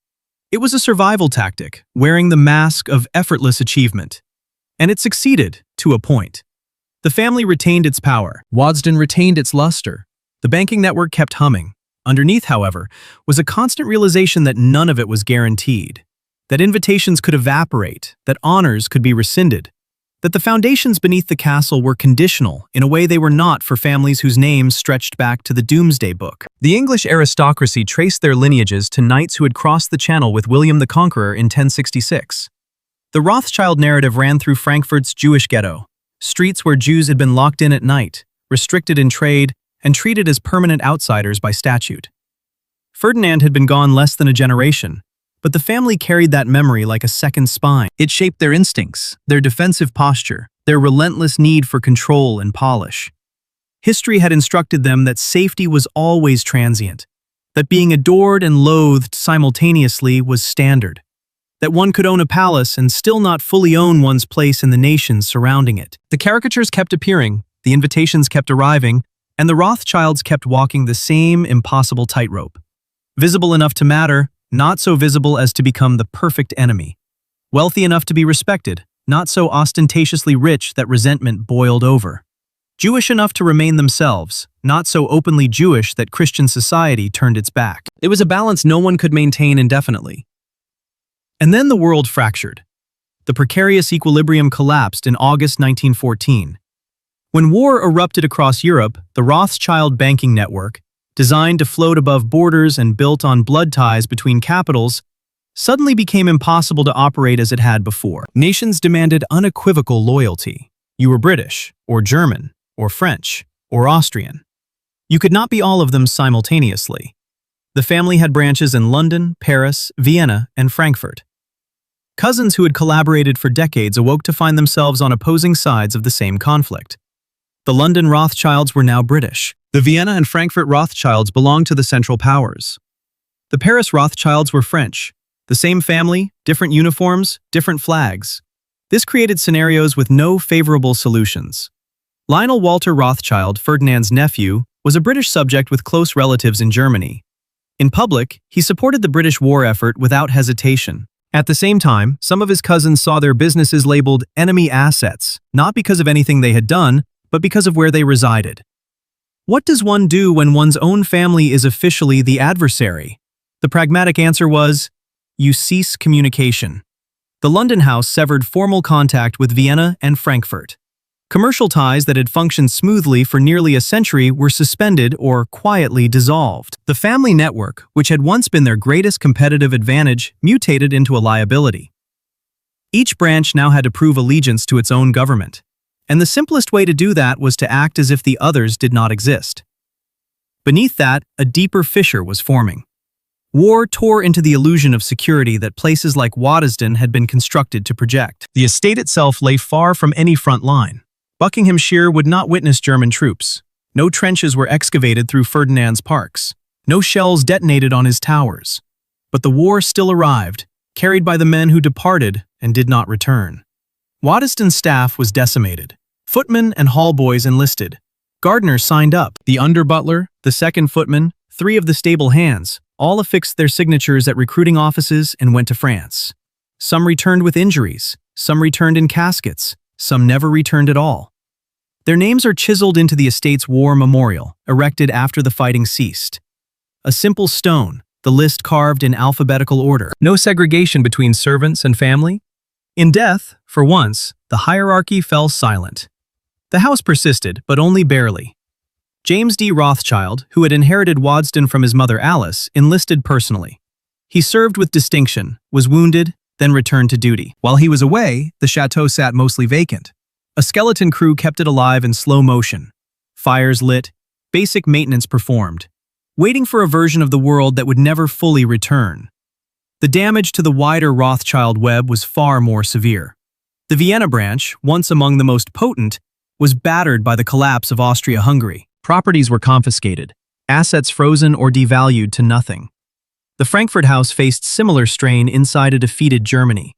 It was a survival tactic, wearing the mask of effortless achievement. And it succeeded, to a point. The family retained its power. Waddesdon retained its luster. The banking network kept humming. Underneath, however, was a constant realization that none of it was guaranteed, that invitations could evaporate, that honors could be rescinded, that the foundations beneath the castle were conditional in a way they were not for families whose names stretched back to the Doomsday Book. The English aristocracy traced their lineages to knights who had crossed the Channel with William the Conqueror in 1066. The Rothschild narrative ran through Frankfurt's Jewish ghetto, streets where Jews had been locked in at night, restricted in trade, and treated as permanent outsiders by statute. Ferdinand had been gone less than a generation, but the family carried that memory like a second spine. It shaped their instincts, their defensive posture, their relentless need for control and polish. History had instructed them that safety was always transient, that being adored and loathed simultaneously was standard, that one could own a palace and still not fully own one's place in the nations surrounding it. The caricatures kept appearing, the invitations kept arriving, and the Rothschilds kept walking the same impossible tightrope. Visible enough to matter, not so visible as to become the perfect enemy. Wealthy enough to be respected, not so ostentatiously rich that resentment boiled over. Jewish enough to remain themselves, not so openly Jewish that Christian society turned its back. It was a balance no one could maintain indefinitely. And then the world fractured. The precarious equilibrium collapsed in August 1914. When war erupted across Europe, the Rothschild banking network, designed to float above borders and built on blood ties between capitals, suddenly became impossible to operate as it had before. Nations demanded unequivocal loyalty. You were British, or German, or French, or Austrian. You could not be all of them simultaneously. The family had branches in London, Paris, Vienna, and Frankfurt. Cousins who had collaborated for decades awoke to find themselves on opposing sides of the same conflict. The London Rothschilds were now British. The Vienna and Frankfurt Rothschilds belonged to the Central Powers. The Paris Rothschilds were French. The same family, different uniforms, different flags. This created scenarios with no favorable solutions. Lionel Walter Rothschild, Ferdinand's nephew, was a British subject with close relatives in Germany. In public, he supported the British war effort without hesitation. At the same time, some of his cousins saw their businesses labeled enemy assets, not because of anything they had done, but because of where they resided. What does one do when one's own family is officially the adversary? The pragmatic answer was, you cease communication. The London house severed formal contact with Vienna and Frankfurt. Commercial ties that had functioned smoothly for nearly a century were suspended or quietly dissolved. The family network, which had once been their greatest competitive advantage, mutated into a liability. Each branch now had to prove allegiance to its own government, and the simplest way to do that was to act as if the others did not exist. Beneath that, a deeper fissure was forming. War tore into the illusion of security that places like Waddesdon had been constructed to project. The estate itself lay far from any front line. Buckinghamshire would not witness German troops. No trenches were excavated through Ferdinand's parks. No shells detonated on his towers. But the war still arrived, carried by the men who departed and did not return. Waddesdon's staff was decimated. Footmen and hall boys enlisted. Gardeners signed up. The under-butler, the second footman, 3 of the stable hands, all affixed their signatures at recruiting offices and went to France. Some returned with injuries. Some returned in caskets. Some never returned at all. Their names are chiseled into the estate's war memorial, erected after the fighting ceased. A simple stone, the list carved in alphabetical order. No segregation between servants and family. In death, for once, the hierarchy fell silent. The house persisted, but only barely. James D. Rothschild, who had inherited Waddesdon from his mother Alice, enlisted personally. He served with distinction, was wounded, then returned to duty. While he was away, the château sat mostly vacant. A skeleton crew kept it alive in slow motion. Fires lit, basic maintenance performed, waiting for a version of the world that would never fully return. The damage to the wider Rothschild web was far more severe. The Vienna branch, once among the most potent, was battered by the collapse of Austria-Hungary. Properties were confiscated, assets frozen or devalued to nothing. The Frankfurt house faced similar strain inside a defeated Germany.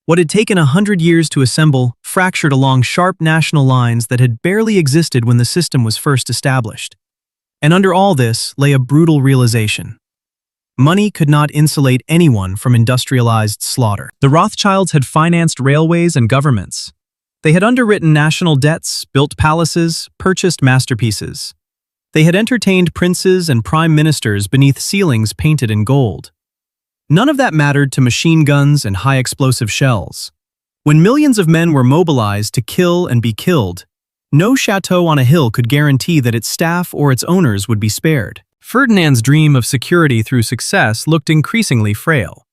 What had taken 100 years to assemble fractured along sharp national lines that had barely existed when the system was first established. And under all this lay a brutal realization. Money could not insulate anyone from industrialized slaughter. The Rothschilds had financed railways and governments. They had underwritten national debts, built palaces, purchased masterpieces. They had entertained princes and prime ministers beneath ceilings painted in gold. None of that mattered to machine guns and high-explosive shells. When millions of men were mobilized to kill and be killed, no chateau on a hill could guarantee that its staff or its owners would be spared. Ferdinand's dream of security through success looked increasingly frail.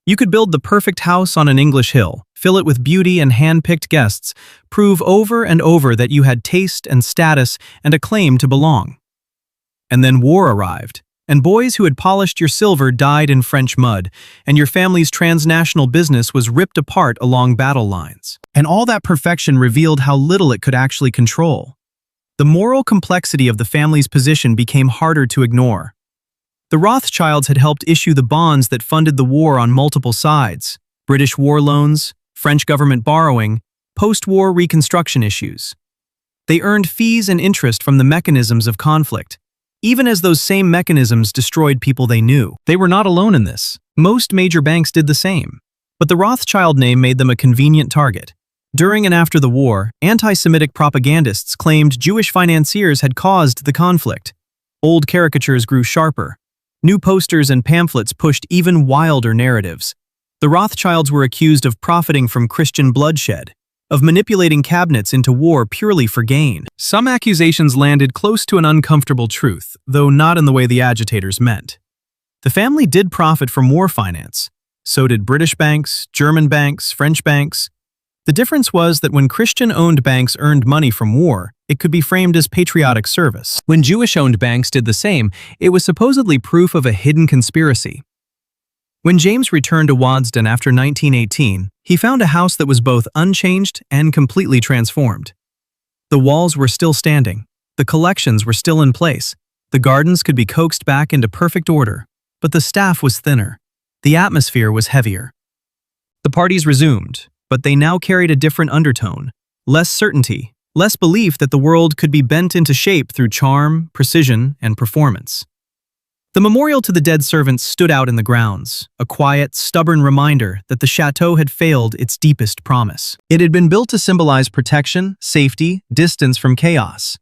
You could build the perfect house on an English hill, fill it with beauty and hand-picked guests, prove over and over that you had taste and status and a claim to belong. And then war arrived, and boys who had polished your silver died in French mud, and your family's transnational business was ripped apart along battle lines. And all that perfection revealed how little it could actually control. The moral complexity of the family's position became harder to ignore. The Rothschilds had helped issue the bonds that funded the war on multiple sides: British war loans, French government borrowing, post-war reconstruction issues. They earned fees and interest from the mechanisms of conflict, even as those same mechanisms destroyed people they knew. They were not alone in this. Most major banks did the same. But the Rothschild name made them a convenient target. During and after the war, anti-Semitic propagandists claimed Jewish financiers had caused the conflict. Old caricatures grew sharper. New posters and pamphlets pushed even wilder narratives. The Rothschilds were accused of profiting from Christian bloodshed, of manipulating cabinets into war purely for gain. Some accusations landed close to an uncomfortable truth, though not in the way the agitators meant. The family did profit from war finance. So did British banks, German banks, French banks. The difference was that when Christian-owned banks earned money from war, it could be framed as patriotic service. When Jewish-owned banks did the same, it was supposedly proof of a hidden conspiracy. When James returned to Waddesdon after 1918, he found a house that was both unchanged and completely transformed. The walls were still standing. The collections were still in place. The gardens could be coaxed back into perfect order. But the staff was thinner. The atmosphere was heavier. The parties resumed, but they now carried a different undertone. Less certainty, less belief that the world could be bent into shape through charm, precision, and performance. The memorial to the dead servants stood out in the grounds, a quiet, stubborn reminder that the château had failed its deepest promise. It had been built to symbolize protection, safety, distance from chaos.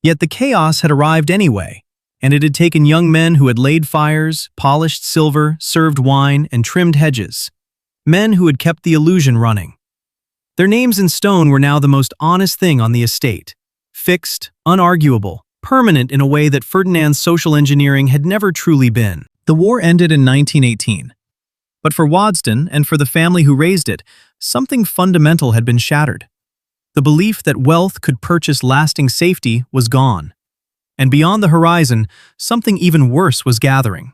Yet the chaos had arrived anyway, and it had taken young men who had laid fires, polished silver, served wine, and trimmed hedges. Men who had kept the illusion running. Their names in stone were now the most honest thing on the estate. Fixed, unarguable, permanent in a way that Ferdinand's social engineering had never truly been. The war ended in 1918. But for Waddesdon and for the family who raised it, something fundamental had been shattered. The belief that wealth could purchase lasting safety was gone. And beyond the horizon, something even worse was gathering.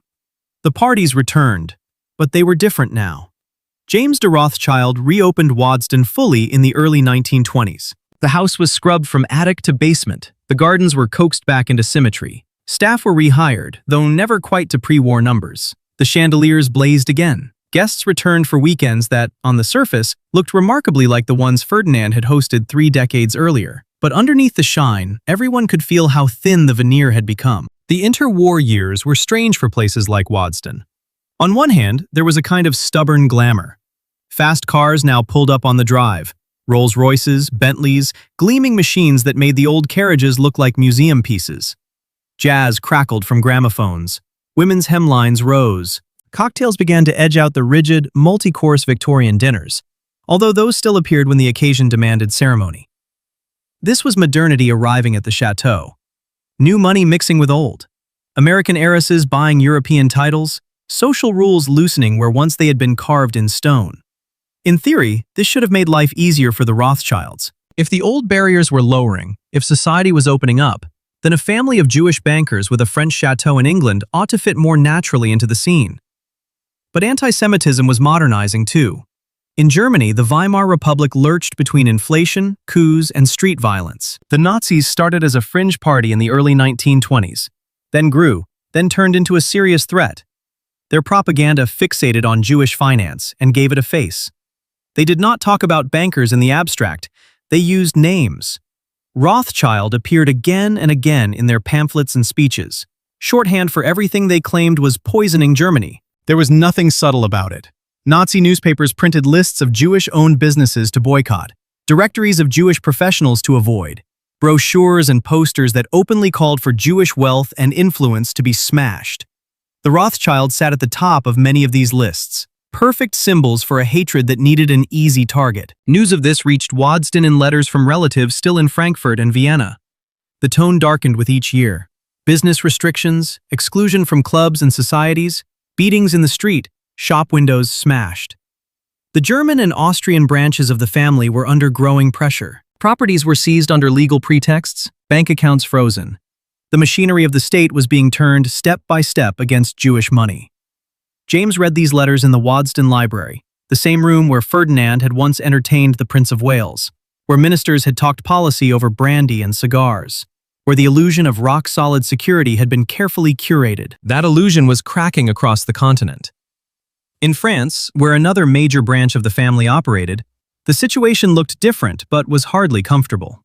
The parties returned, but they were different now. James de Rothschild reopened Waddesdon fully in the early 1920s. The house was scrubbed from attic to basement. The gardens were coaxed back into symmetry. Staff were rehired, though never quite to pre-war numbers. The chandeliers blazed again. Guests returned for weekends that, on the surface, looked remarkably like the ones Ferdinand had hosted 3 decades earlier. But underneath the shine, everyone could feel how thin the veneer had become. The interwar years were strange for places like Waddesdon. On one hand, there was a kind of stubborn glamour. Fast cars now pulled up on the drive. Rolls-Royces, Bentleys, gleaming machines that made the old carriages look like museum pieces. Jazz crackled from gramophones. Women's hemlines rose. Cocktails began to edge out the rigid, multi-course Victorian dinners, although those still appeared when the occasion demanded ceremony. This was modernity arriving at the chateau. New money mixing with old. American heiresses buying European titles, social rules loosening where once they had been carved in stone. In theory, this should have made life easier for the Rothschilds. If the old barriers were lowering, if society was opening up, then a family of Jewish bankers with a French chateau in England ought to fit more naturally into the scene. But anti-Semitism was modernizing too. In Germany, the Weimar Republic lurched between inflation, coups, and street violence. The Nazis started as a fringe party in the early 1920s, then grew, then turned into a serious threat. Their propaganda fixated on Jewish finance and gave it a face. They did not talk about bankers in the abstract, they used names. Rothschild appeared again and again in their pamphlets and speeches, shorthand for everything they claimed was poisoning Germany. There was nothing subtle about it. Nazi newspapers printed lists of Jewish-owned businesses to boycott, directories of Jewish professionals to avoid, brochures and posters that openly called for Jewish wealth and influence to be smashed. The Rothschilds sat at the top of many of these lists. Perfect symbols for a hatred that needed an easy target. News of this reached Waddesdon in letters from relatives still in Frankfurt and Vienna. The tone darkened with each year. Business restrictions, exclusion from clubs and societies, beatings in the street, shop windows smashed. The German and Austrian branches of the family were under growing pressure. Properties were seized under legal pretexts, bank accounts frozen. The machinery of the state was being turned step by step against Jewish money. James read these letters in the Waddesdon Library, the same room where Ferdinand had once entertained the Prince of Wales, where ministers had talked policy over brandy and cigars, where the illusion of rock-solid security had been carefully curated. That illusion was cracking across the continent. In France, where another major branch of the family operated, the situation looked different but was hardly comfortable.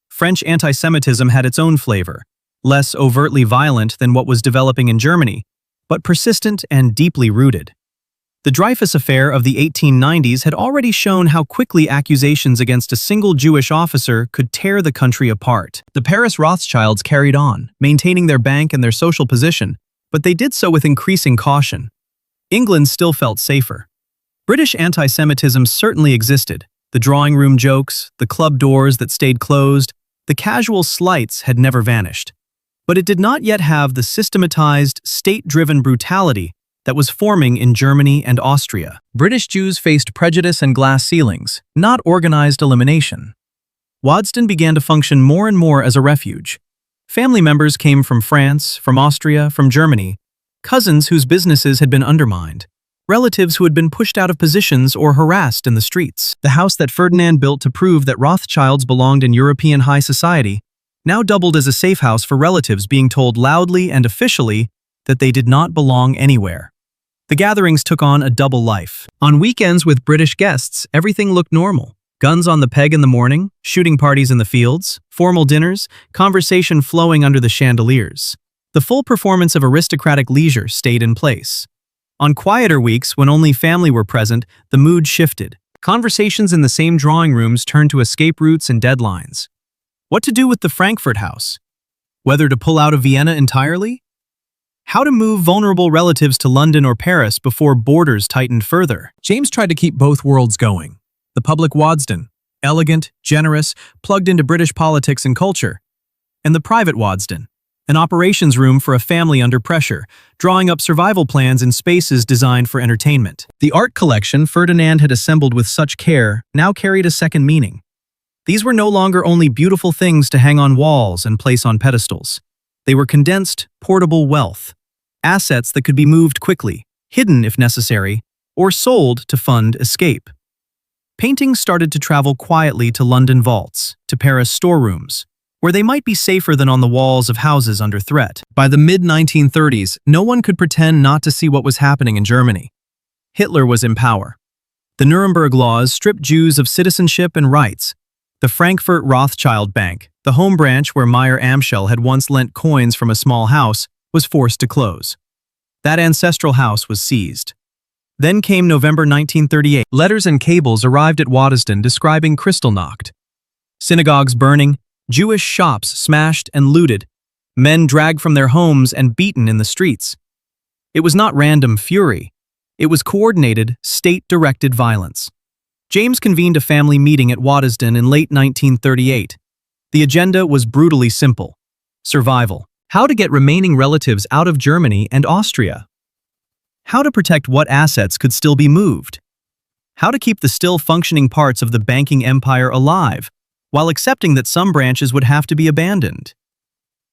French anti-Semitism had its own flavor, less overtly violent than what was developing in Germany, but persistent and deeply rooted. The Dreyfus affair of the 1890s had already shown how quickly accusations against a single Jewish officer could tear the country apart. The Paris Rothschilds carried on, maintaining their bank and their social position, but they did so with increasing caution. England still felt safer. British anti-Semitism certainly existed. The drawing room jokes, the club doors that stayed closed, the casual slights had never vanished. But it did not yet have the systematized, state-driven brutality that was forming in Germany and Austria. British Jews faced prejudice and glass ceilings, not organized elimination. Waddesdon began to function more and more as a refuge. Family members came from France, from Austria, from Germany, cousins whose businesses had been undermined. relatives who had been pushed out of positions or harassed in the streets. The house that Ferdinand built to prove that Rothschilds belonged in European high society now doubled as a safe house for relatives being told loudly and officially that they did not belong anywhere. The gatherings took on a double life. On weekends with British guests, everything looked normal. Guns on the peg in the morning, shooting parties in the fields, formal dinners, conversation flowing under the chandeliers. The full performance of aristocratic leisure stayed in place. On quieter weeks, when only family were present, the mood shifted. Conversations in the same drawing rooms turned to escape routes and deadlines. What to do with the Frankfurt house? Whether to pull out of Vienna entirely? How to move vulnerable relatives to London or Paris before borders tightened further? James tried to keep both worlds going. The public Waddesdon, elegant, generous, plugged into British politics and culture. And the private Waddesdon, an operations room for a family under pressure, drawing up survival plans in spaces designed for entertainment. The art collection Ferdinand had assembled with such care now carried a second meaning. These were no longer only beautiful things to hang on walls and place on pedestals. They were condensed, portable wealth. Assets that could be moved quickly, hidden if necessary, or sold to fund escape. Paintings started to travel quietly to London vaults, to Paris storerooms, where they might be safer than on the walls of houses under threat. By the mid-1930s, no one could pretend not to see what was happening in Germany. Hitler was in power. The Nuremberg laws stripped Jews of citizenship and rights. The Frankfurt Rothschild Bank, the home branch where Meyer Amschel had once lent coins from a small house, was forced to close. That ancestral house was seized. Then came November 1938. Letters and cables arrived at Waddesdon describing Kristallnacht. Synagogues burning, Jewish shops smashed and looted, men dragged from their homes and beaten in the streets. It was not random fury. It was coordinated, state-directed violence. James convened a family meeting at Waddesdon in late 1938. The agenda was brutally simple. Survival. How to get remaining relatives out of Germany and Austria. How to protect what assets could still be moved. How to keep the still functioning parts of the banking empire alive, while accepting that some branches would have to be abandoned.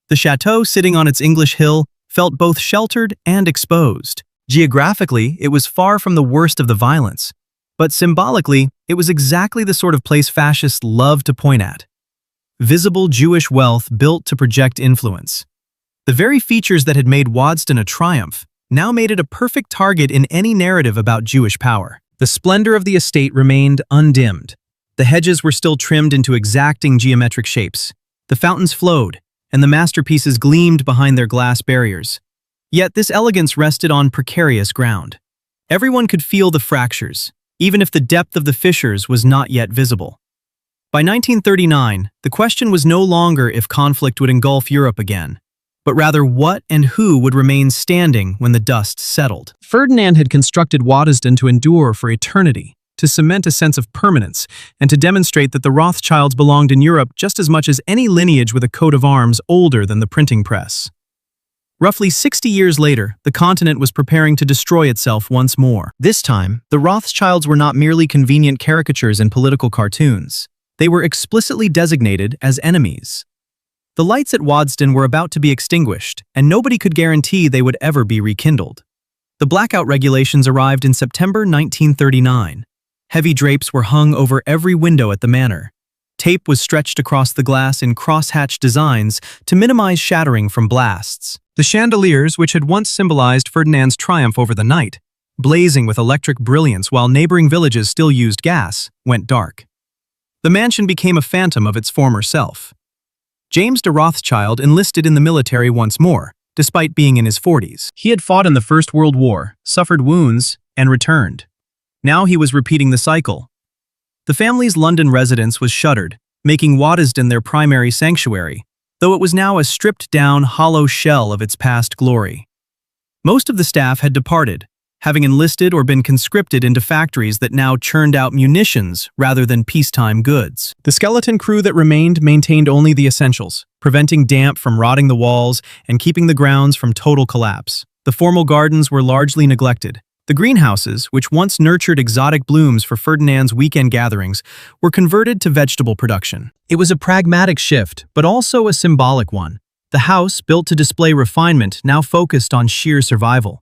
The chateau sitting on its English hill felt both sheltered and exposed. Geographically, it was far from the worst of the violence, but symbolically, it was exactly the sort of place fascists loved to point at. Visible Jewish wealth built to project influence. The very features that had made Waddesdon a triumph now made it a perfect target in any narrative about Jewish power. The splendor of the estate remained undimmed. The hedges were still trimmed into exacting geometric shapes. The fountains flowed, and the masterpieces gleamed behind their glass barriers. Yet this elegance rested on precarious ground. Everyone could feel the fractures, even if the depth of the fissures was not yet visible. By 1939, the question was no longer if conflict would engulf Europe again, but rather what and who would remain standing when the dust settled. Ferdinand had constructed Waddesdon to endure for eternity, to cement a sense of permanence, and to demonstrate that the Rothschilds belonged in Europe just as much as any lineage with a coat of arms older than the printing press. Roughly 60 years later, the continent was preparing to destroy itself once more. This time, the Rothschilds were not merely convenient caricatures in political cartoons. They were explicitly designated as enemies. The lights at Waddesdon were about to be extinguished, and nobody could guarantee they would ever be rekindled. The blackout regulations arrived in September 1939. Heavy drapes were hung over every window at the manor. Tape was stretched across the glass in crosshatch designs to minimize shattering from blasts. The chandeliers, which had once symbolized Ferdinand's triumph over the night, blazing with electric brilliance while neighboring villages still used gas, went dark. The mansion became a phantom of its former self. James de Rothschild enlisted in the military once more, despite being in his 40s. He had fought in the First World War, suffered wounds, and returned. Now he was repeating the cycle. The family's London residence was shuttered, making Waddesdon their primary sanctuary, though it was now a stripped-down, hollow shell of its past glory. Most of the staff had departed, having enlisted or been conscripted into factories that now churned out munitions rather than peacetime goods. The skeleton crew that remained maintained only the essentials, preventing damp from rotting the walls and keeping the grounds from total collapse. The formal gardens were largely neglected. The greenhouses, which once nurtured exotic blooms for Ferdinand's weekend gatherings, were converted to vegetable production. It was a pragmatic shift, but also a symbolic one. The house, built to display refinement, now focused on sheer survival.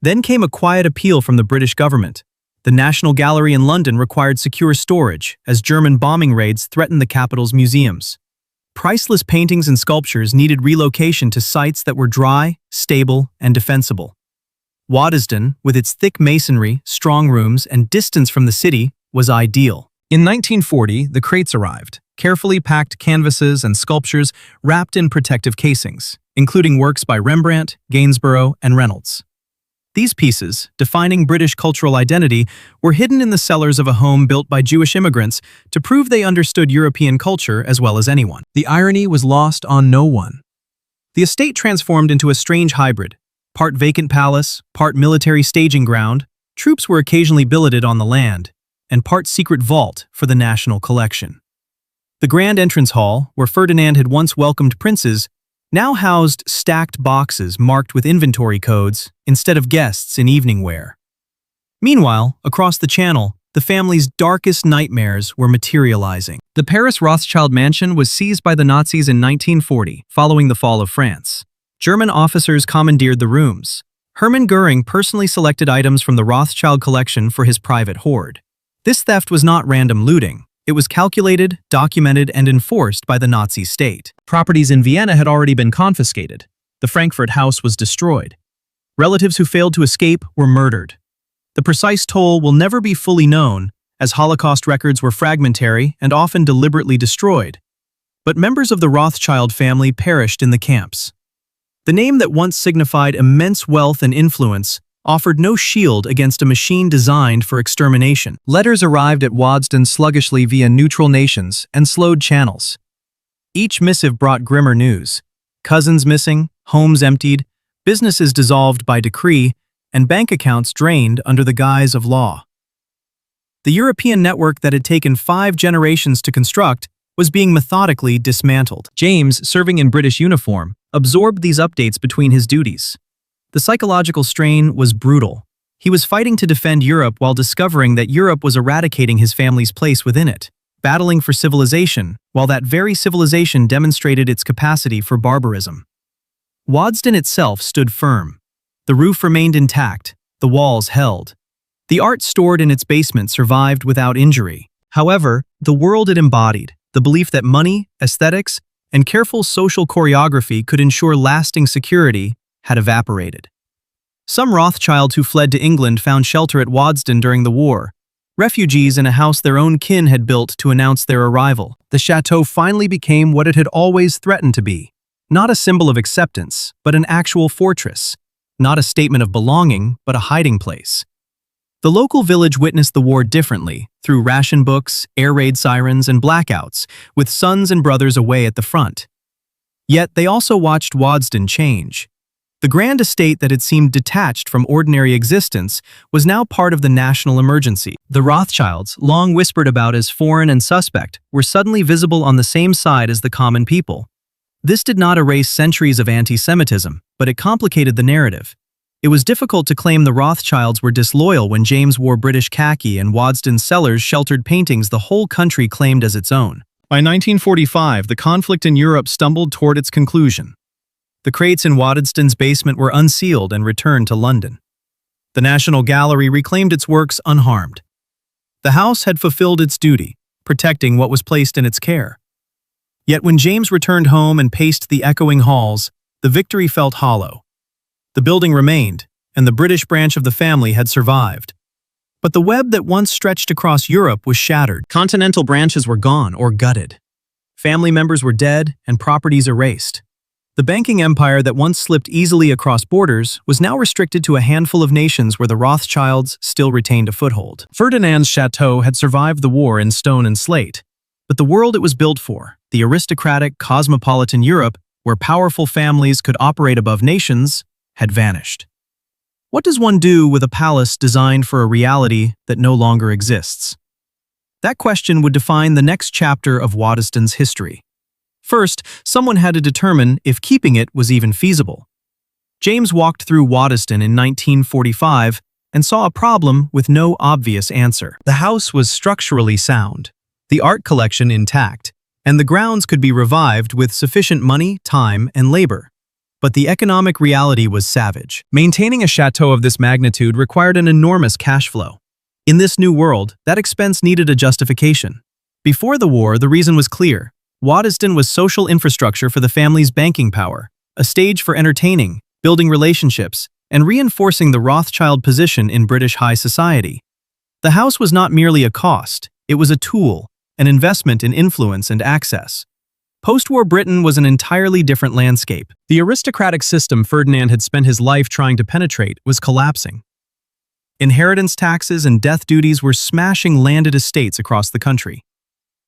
Then came a quiet appeal from the British government. The National Gallery in London required secure storage, as German bombing raids threatened the capital's museums. Priceless paintings and sculptures needed relocation to sites that were dry, stable, and defensible. Waddesdon, with its thick masonry, strong rooms, and distance from the city, was ideal. In 1940, the crates arrived, carefully packed canvases and sculptures wrapped in protective casings, including works by Rembrandt, Gainsborough, and Reynolds. These pieces, defining British cultural identity, were hidden in the cellars of a home built by Jewish immigrants to prove they understood European culture as well as anyone. The irony was lost on no one. The estate transformed into a strange hybrid. Part vacant palace, part military staging ground, troops were occasionally billeted on the land, and part secret vault for the national collection. The grand entrance hall, where Ferdinand had once welcomed princes, now housed stacked boxes marked with inventory codes instead of guests in evening wear. Meanwhile, across the channel, the family's darkest nightmares were materializing. The Paris Rothschild mansion was seized by the Nazis in 1940, following the fall of France. German officers commandeered the rooms. Hermann Goering personally selected items from the Rothschild collection for his private hoard. This theft was not random looting. It was calculated, documented, and enforced by the Nazi state. Properties in Vienna had already been confiscated. The Frankfurt house was destroyed. Relatives who failed to escape were murdered. The precise toll will never be fully known, as Holocaust records were fragmentary and often deliberately destroyed. But members of the Rothschild family perished in the camps. The name that once signified immense wealth and influence offered no shield against a machine designed for extermination. Letters arrived at Waddesdon sluggishly via neutral nations and slowed channels. Each missive brought grimmer news. Cousins missing, homes emptied, businesses dissolved by decree, and bank accounts drained under the guise of law. The European network that had taken 5 generations to construct was being methodically dismantled. James, serving in British uniform, absorbed these updates between his duties. The psychological strain was brutal. He was fighting to defend Europe while discovering that Europe was eradicating his family's place within it, battling for civilization, while that very civilization demonstrated its capacity for barbarism. Waddesdon itself stood firm. The roof remained intact, the walls held. The art stored in its basement survived without injury. However, the world it embodied, the belief that money, aesthetics, and careful social choreography could ensure lasting security, had evaporated. Some Rothschilds who fled to England found shelter at Waddesdon during the war, refugees in a house their own kin had built to announce their arrival. The château finally became what it had always threatened to be, not a symbol of acceptance, but an actual fortress, not a statement of belonging, but a hiding place. The local village witnessed the war differently, through ration books, air raid sirens, and blackouts, with sons and brothers away at the front. Yet they also watched Waddesdon change. The grand estate that had seemed detached from ordinary existence was now part of the national emergency. The Rothschilds, long whispered about as foreign and suspect, were suddenly visible on the same side as the common people. This did not erase centuries of anti-Semitism, but it complicated the narrative. It was difficult to claim the Rothschilds were disloyal when James wore British khaki and Waddesdon's cellars sheltered paintings the whole country claimed as its own. By 1945, the conflict in Europe stumbled toward its conclusion. The crates in Waddesdon's basement were unsealed and returned to London. The National Gallery reclaimed its works unharmed. The house had fulfilled its duty, protecting what was placed in its care. Yet when James returned home and paced the echoing halls, the victory felt hollow. The building remained, and the British branch of the family had survived. But the web that once stretched across Europe was shattered. Continental branches were gone or gutted. Family members were dead and properties erased. The banking empire that once slipped easily across borders was now restricted to a handful of nations where the Rothschilds still retained a foothold. Ferdinand's château had survived the war in stone and slate, but the world it was built for, the aristocratic, cosmopolitan Europe, where powerful families could operate above nations, had vanished. What does one do with a palace designed for a reality that no longer exists? That question would define the next chapter of Waddesdon's history. First, someone had to determine if keeping it was even feasible. James walked through Waddesdon in 1945 and saw a problem with no obvious answer. The house was structurally sound, the art collection intact, and the grounds could be revived with sufficient money, time, and labor. But the economic reality was savage. Maintaining a chateau of this magnitude required an enormous cash flow. In this new world, that expense needed a justification. Before the war, the reason was clear. Waddesdon was social infrastructure for the family's banking power, a stage for entertaining, building relationships, and reinforcing the Rothschild position in British high society. The house was not merely a cost, it was a tool, an investment in influence and access. Post-war Britain was an entirely different landscape. The aristocratic system Ferdinand had spent his life trying to penetrate was collapsing. Inheritance taxes and death duties were smashing landed estates across the country.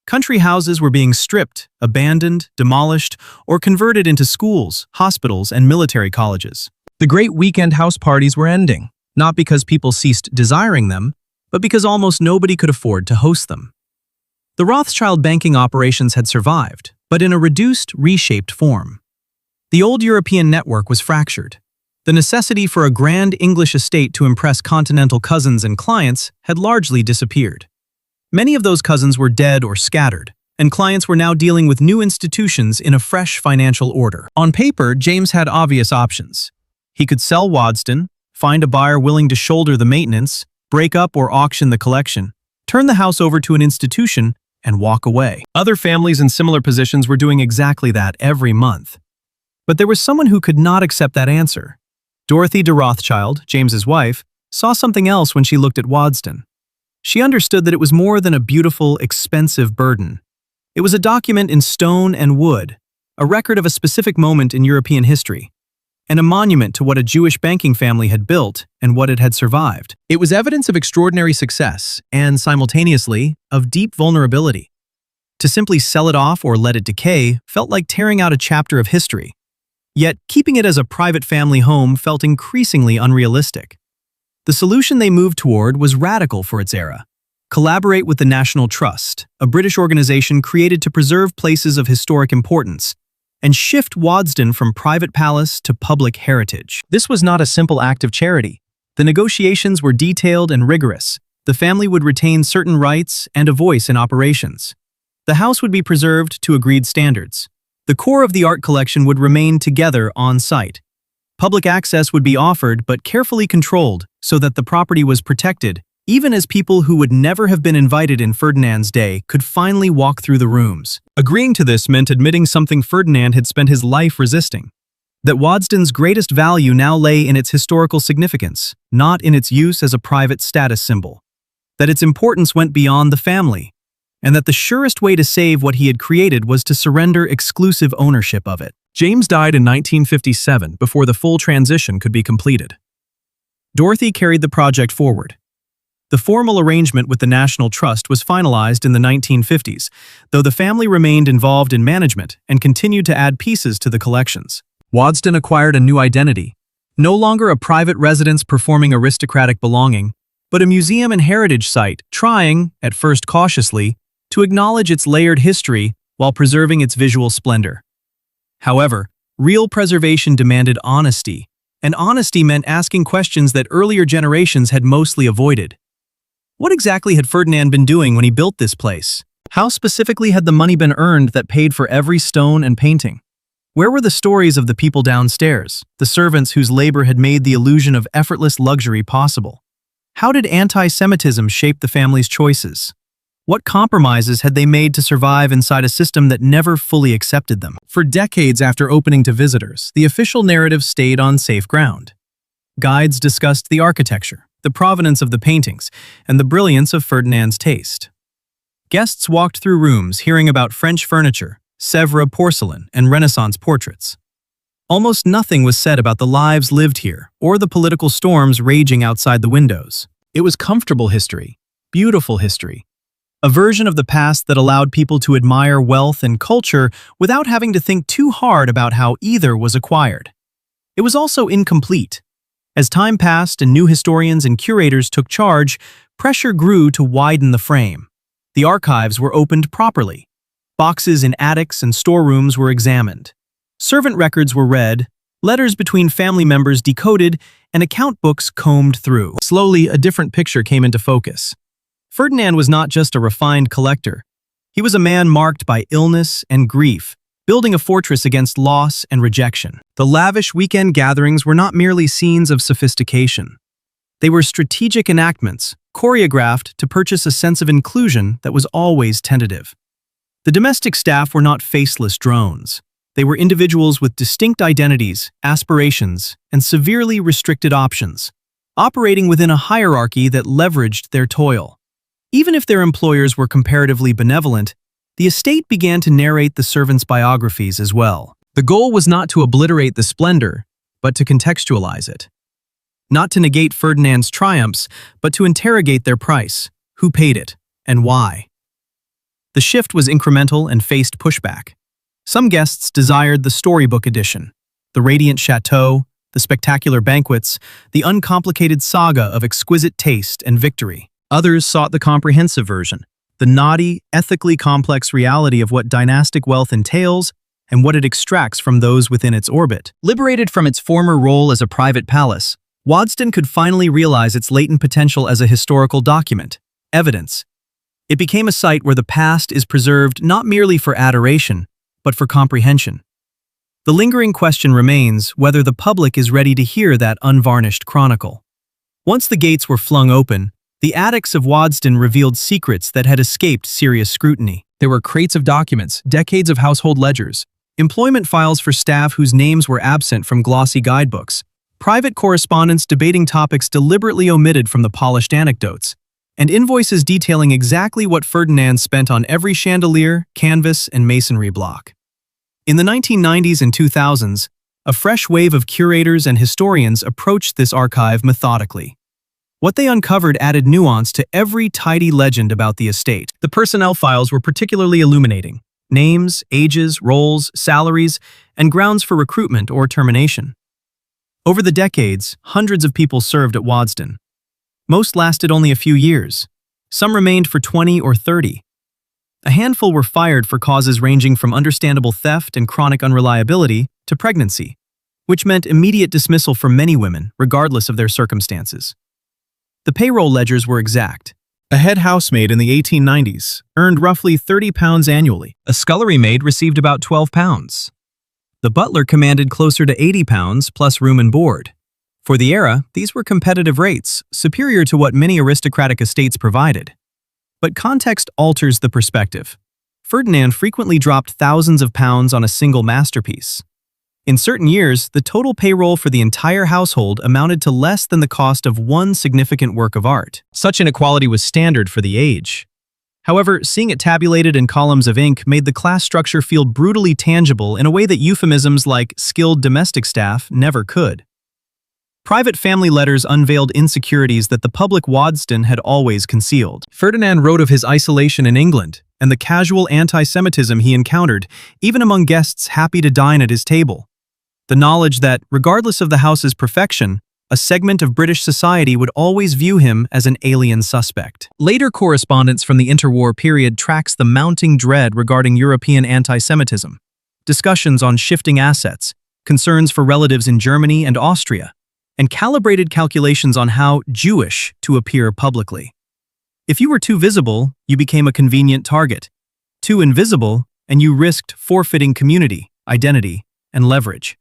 Country houses were being stripped, abandoned, demolished, or converted into schools, hospitals, and military colleges. The great weekend house parties were ending, not because people ceased desiring them, but because almost nobody could afford to host them. The Rothschild banking operations had survived, but in a reduced, reshaped form. The old European network was fractured. The necessity for a grand English estate to impress continental cousins and clients had largely disappeared. Many of those cousins were dead or scattered, and clients were now dealing with new institutions in a fresh financial order. On paper, James had obvious options. He could sell Waddesdon, find a buyer willing to shoulder the maintenance, break up or auction the collection, turn the house over to an institution, and walk away. Other families in similar positions were doing exactly that every month. But there was someone who could not accept that answer. Dorothy de Rothschild, James's wife, saw something else when she looked at Waddesdon. She understood that it was more than a beautiful, expensive burden. It was a document in stone and wood, a record of a specific moment in European history, and a monument to what a Jewish banking family had built and what it had survived. It was evidence of extraordinary success and, simultaneously, of deep vulnerability. To simply sell it off or let it decay felt like tearing out a chapter of history. Yet, keeping it as a private family home felt increasingly unrealistic. The solution they moved toward was radical for its era. Collaborate with the National Trust, a British organization created to preserve places of historic importance, and shift Waddesdon from private palace to public heritage. This was not a simple act of charity. The negotiations were detailed and rigorous. The family would retain certain rights and a voice in operations. The house would be preserved to agreed standards. The core of the art collection would remain together on site. Public access would be offered but carefully controlled so that the property was protected, even as people who would never have been invited in Ferdinand's day could finally walk through the rooms. Agreeing to this meant admitting something Ferdinand had spent his life resisting. That Waddesdon's greatest value now lay in its historical significance, not in its use as a private status symbol. That its importance went beyond the family, and that the surest way to save what he had created was to surrender exclusive ownership of it. James died in 1957 before the full transition could be completed. Dorothy carried the project forward. The formal arrangement with the National Trust was finalized in the 1950s, though the family remained involved in management and continued to add pieces to the collections. Waddesdon acquired a new identity, no longer a private residence performing aristocratic belonging, but a museum and heritage site trying, at first cautiously, to acknowledge its layered history while preserving its visual splendor. However, real preservation demanded honesty, and honesty meant asking questions that earlier generations had mostly avoided. What exactly had Ferdinand been doing when he built this place? How specifically had the money been earned that paid for every stone and painting? Where were the stories of the people downstairs, the servants whose labor had made the illusion of effortless luxury possible? How did anti-Semitism shape the family's choices? What compromises had they made to survive inside a system that never fully accepted them? For decades after opening to visitors, the official narrative stayed on safe ground. Guides discussed the architecture, the provenance of the paintings, and the brilliance of Ferdinand's taste. Guests walked through rooms hearing about French furniture, Sèvres porcelain, and Renaissance portraits. Almost nothing was said about the lives lived here or the political storms raging outside the windows. It was comfortable history, beautiful history, a version of the past that allowed people to admire wealth and culture without having to think too hard about how either was acquired. It was also incomplete. As time passed and new historians and curators took charge, pressure grew to widen the frame. The archives were opened properly. Boxes in attics and storerooms were examined. Servant records were read, letters between family members decoded, and account books combed through. Slowly, a different picture came into focus. Ferdinand was not just a refined collector. He was a man marked by illness and grief, building a fortress against loss and rejection. The lavish weekend gatherings were not merely scenes of sophistication. They were strategic enactments, choreographed to purchase a sense of inclusion that was always tentative. The domestic staff were not faceless drones. They were individuals with distinct identities, aspirations, and severely restricted options, operating within a hierarchy that leveraged their toil. Even if their employers were comparatively benevolent, the estate began to narrate the servants' biographies as well. The goal was not to obliterate the splendor, but to contextualize it. Not to negate Ferdinand's triumphs, but to interrogate their price, who paid it, and why. The shift was incremental and faced pushback. Some guests desired the storybook edition, the radiant château, the spectacular banquets, the uncomplicated saga of exquisite taste and victory. Others sought the comprehensive version, the knotty, ethically complex reality of what dynastic wealth entails and what it extracts from those within its orbit. Liberated from its former role as a private palace, Waddesdon could finally realize its latent potential as a historical document, evidence. It became a site where the past is preserved not merely for adoration, but for comprehension. The lingering question remains whether the public is ready to hear that unvarnished chronicle. Once the gates were flung open, the attics of Waddesdon revealed secrets that had escaped serious scrutiny. There were crates of documents, decades of household ledgers, employment files for staff whose names were absent from glossy guidebooks, private correspondence debating topics deliberately omitted from the polished anecdotes, and invoices detailing exactly what Ferdinand spent on every chandelier, canvas, and masonry block. In the 1990s and 2000s, a fresh wave of curators and historians approached this archive methodically. What they uncovered added nuance to every tidy legend about the estate. The personnel files were particularly illuminating: names, ages, roles, salaries, and grounds for recruitment or termination. Over the decades, hundreds of people served at Waddesdon. Most lasted only a few years. Some remained for 20 or 30. A handful were fired for causes ranging from understandable theft and chronic unreliability to pregnancy, which meant immediate dismissal for many women, regardless of their circumstances. The payroll ledgers were exact. A head housemaid in the 1890s earned roughly £30 annually. A scullery maid received about £12. The butler commanded closer to £80 plus room and board. For the era, these were competitive rates, superior to what many aristocratic estates provided. But context alters the perspective. Ferdinand frequently dropped thousands of pounds on a single masterpiece. In certain years, the total payroll for the entire household amounted to less than the cost of one significant work of art. Such inequality was standard for the age. However, seeing it tabulated in columns of ink made the class structure feel brutally tangible in a way that euphemisms like skilled domestic staff never could. Private family letters unveiled insecurities that the public Waddesdon had always concealed. Ferdinand wrote of his isolation in England and the casual anti-Semitism he encountered, even among guests happy to dine at his table. The knowledge that, regardless of the house's perfection, a segment of British society would always view him as an alien suspect. Later correspondence from the interwar period tracks the mounting dread regarding European anti-Semitism, discussions on shifting assets, concerns for relatives in Germany and Austria, and calibrated calculations on how Jewish to appear publicly. If you were too visible, you became a convenient target. Too invisible, and you risked forfeiting community, identity, and leverage.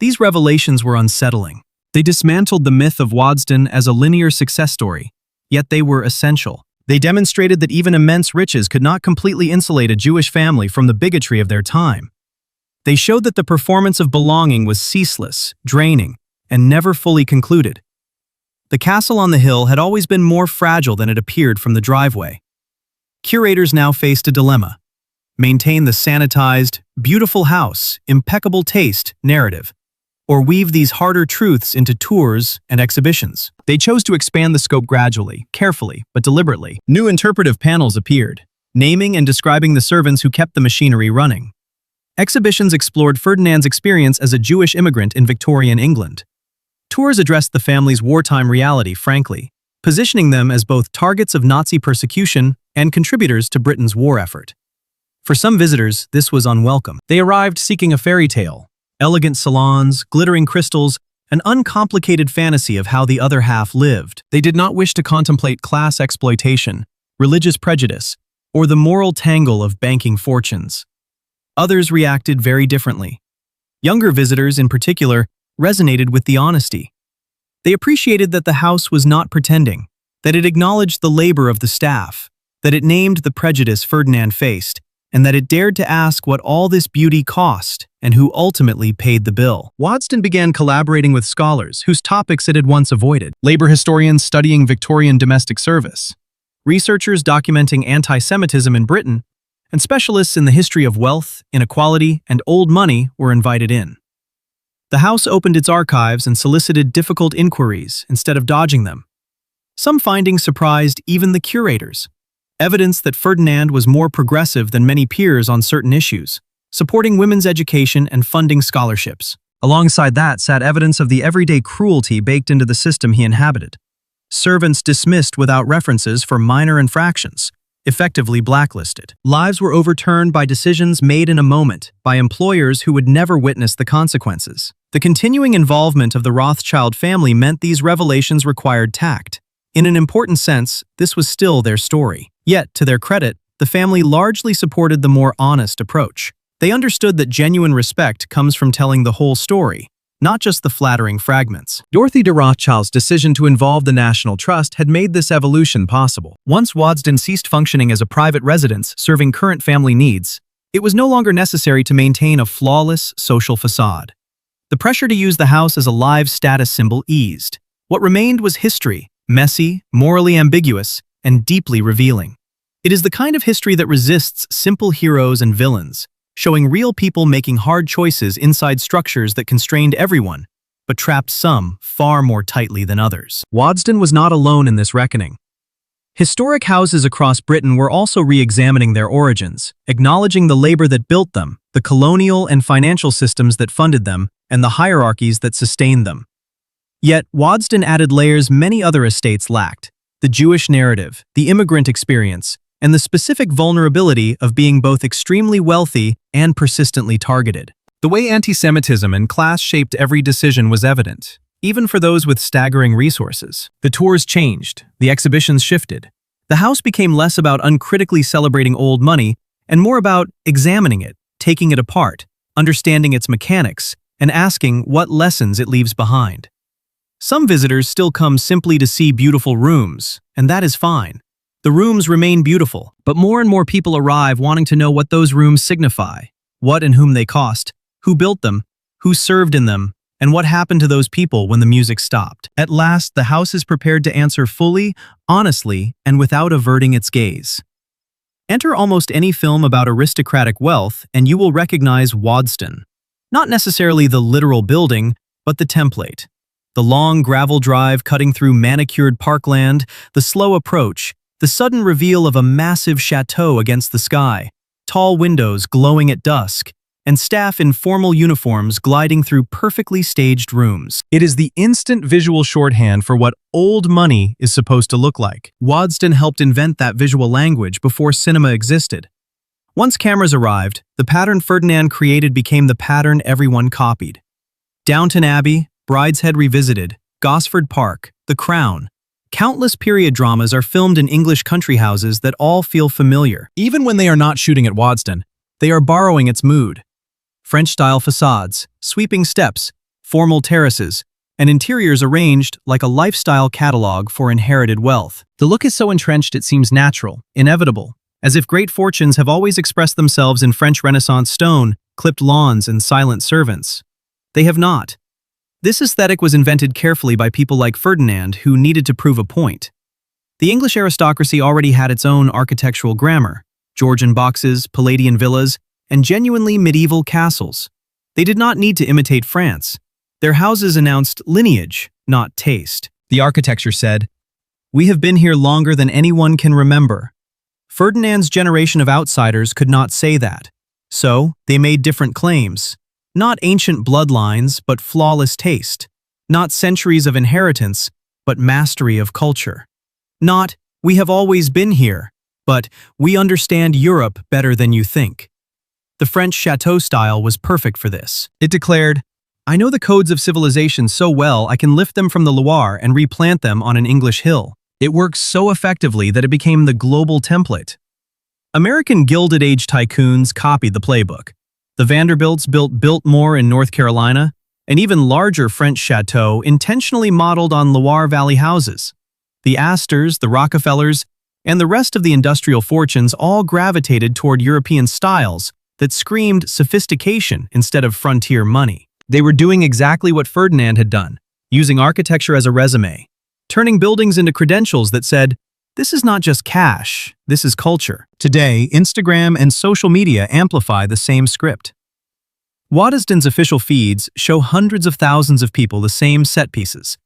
These revelations were unsettling. They dismantled the myth of Waddesdon as a linear success story, yet they were essential. They demonstrated that even immense riches could not completely insulate a Jewish family from the bigotry of their time. They showed that the performance of belonging was ceaseless, draining, and never fully concluded. The castle on the hill had always been more fragile than it appeared from the driveway. Curators now faced a dilemma: maintain the sanitized, beautiful house, impeccable taste narrative, or weave these harder truths into tours and exhibitions. They chose to expand the scope gradually, carefully, but deliberately. New interpretive panels appeared, naming and describing the servants who kept the machinery running. Exhibitions explored Ferdinand's experience as a Jewish immigrant in Victorian England. Tours addressed the family's wartime reality frankly, positioning them as both targets of Nazi persecution and contributors to Britain's war effort. For some visitors, this was unwelcome. They arrived seeking a fairy tale: elegant salons, glittering crystals, an uncomplicated fantasy of how the other half lived. They did not wish to contemplate class exploitation, religious prejudice, or the moral tangle of banking fortunes. Others reacted very differently. Younger visitors, in particular, resonated with the honesty. They appreciated that the house was not pretending, that it acknowledged the labor of the staff, that it named the prejudice Ferdinand faced, and that it dared to ask what all this beauty cost and who ultimately paid the bill. Waddesdon began collaborating with scholars whose topics it had once avoided. Labor historians studying Victorian domestic service, researchers documenting anti-Semitism in Britain, and specialists in the history of wealth, inequality, and old money were invited in. The house opened its archives and solicited difficult inquiries instead of dodging them. Some findings surprised even the curators. Evidence that Ferdinand was more progressive than many peers on certain issues, supporting women's education and funding scholarships. Alongside that sat evidence of the everyday cruelty baked into the system he inhabited. Servants dismissed without references for minor infractions, effectively blacklisted. Lives were overturned by decisions made in a moment by employers who would never witness the consequences. The continuing involvement of the Rothschild family meant these revelations required tact. In an important sense, this was still their story. Yet, to their credit, the family largely supported the more honest approach. They understood that genuine respect comes from telling the whole story, not just the flattering fragments. Dorothy de Rothschild's decision to involve the National Trust had made this evolution possible. Once Waddesdon ceased functioning as a private residence serving current family needs, it was no longer necessary to maintain a flawless social facade. The pressure to use the house as a live status symbol eased. What remained was history, messy, morally ambiguous, and deeply revealing. It is the kind of history that resists simple heroes and villains, showing real people making hard choices inside structures that constrained everyone, but trapped some far more tightly than others. Waddesdon was not alone in this reckoning. Historic houses across Britain were also re-examining their origins, acknowledging the labor that built them, the colonial and financial systems that funded them, and the hierarchies that sustained them. Yet, Waddesdon added layers many other estates lacked: the Jewish narrative, the immigrant experience, and the specific vulnerability of being both extremely wealthy and persistently targeted. The way anti-Semitism and class shaped every decision was evident, even for those with staggering resources. The tours changed, the exhibitions shifted. The house became less about uncritically celebrating old money and more about examining it, taking it apart, understanding its mechanics, and asking what lessons it leaves behind. Some visitors still come simply to see beautiful rooms, and that is fine. The rooms remain beautiful, but more and more people arrive wanting to know what those rooms signify, what and whom they cost, who built them, who served in them, and what happened to those people when the music stopped. At last, the house is prepared to answer fully, honestly, and without averting its gaze. Enter almost any film about aristocratic wealth, and you will recognize Waddesdon. Not necessarily the literal building, but the template. The long gravel drive cutting through manicured parkland, the slow approach, the sudden reveal of a massive chateau against the sky, tall windows glowing at dusk, and staff in formal uniforms gliding through perfectly staged rooms. It is the instant visual shorthand for what old money is supposed to look like. Waddesdon helped invent that visual language before cinema existed. Once cameras arrived, the pattern Ferdinand created became the pattern everyone copied. Downton Abbey, Brideshead Revisited, Gosford Park, The Crown. Countless period dramas are filmed in English country houses that all feel familiar. Even when they are not shooting at Waddesdon, they are borrowing its mood. French-style facades, sweeping steps, formal terraces, and interiors arranged like a lifestyle catalog for inherited wealth. The look is so entrenched it seems natural, inevitable, as if great fortunes have always expressed themselves in French Renaissance stone, clipped lawns, and silent servants. They have not. This aesthetic was invented carefully by people like Ferdinand who needed to prove a point. The English aristocracy already had its own architectural grammar: Georgian boxes, Palladian villas, and genuinely medieval castles. They did not need to imitate France. Their houses announced lineage, not taste. The architecture said, "We have been here longer than anyone can remember." Ferdinand's generation of outsiders could not say that. So, they made different claims. Not ancient bloodlines, but flawless taste. Not centuries of inheritance, but mastery of culture. Not, "We have always been here," but "We understand Europe better than you think." The French chateau style was perfect for this. It declared, "I know the codes of civilization so well I can lift them from the Loire and replant them on an English hill." It worked so effectively that it became the global template. American Gilded Age tycoons copied the playbook. The Vanderbilts built Biltmore in North Carolina, an even larger French chateau intentionally modeled on Loire Valley houses. The Astors, the Rockefellers, and the rest of the industrial fortunes all gravitated toward European styles that screamed sophistication instead of frontier money. They were doing exactly what Ferdinand had done, using architecture as a resume, turning buildings into credentials that said, "This is not just cash, this is culture." Today, Instagram and social media amplify the same script. Waddesdon's official feeds show hundreds of thousands of people the same set pieces.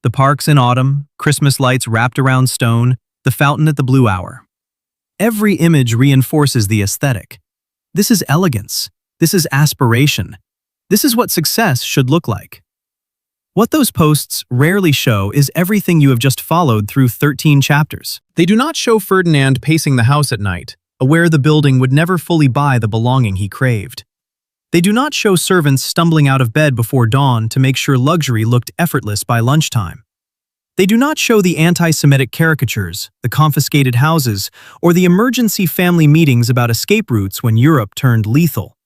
The parks in autumn, Christmas lights wrapped around stone, the fountain at the blue hour. Every image reinforces the aesthetic. This is elegance. This is aspiration. This is what success should look like. What those posts rarely show is everything you have just followed through 13 chapters. They do not show Ferdinand pacing the house at night, aware the building would never fully buy the belonging he craved. They do not show servants stumbling out of bed before dawn to make sure luxury looked effortless by lunchtime. They do not show the antisemitic caricatures, the confiscated houses, or the emergency family meetings about escape routes when Europe turned lethal.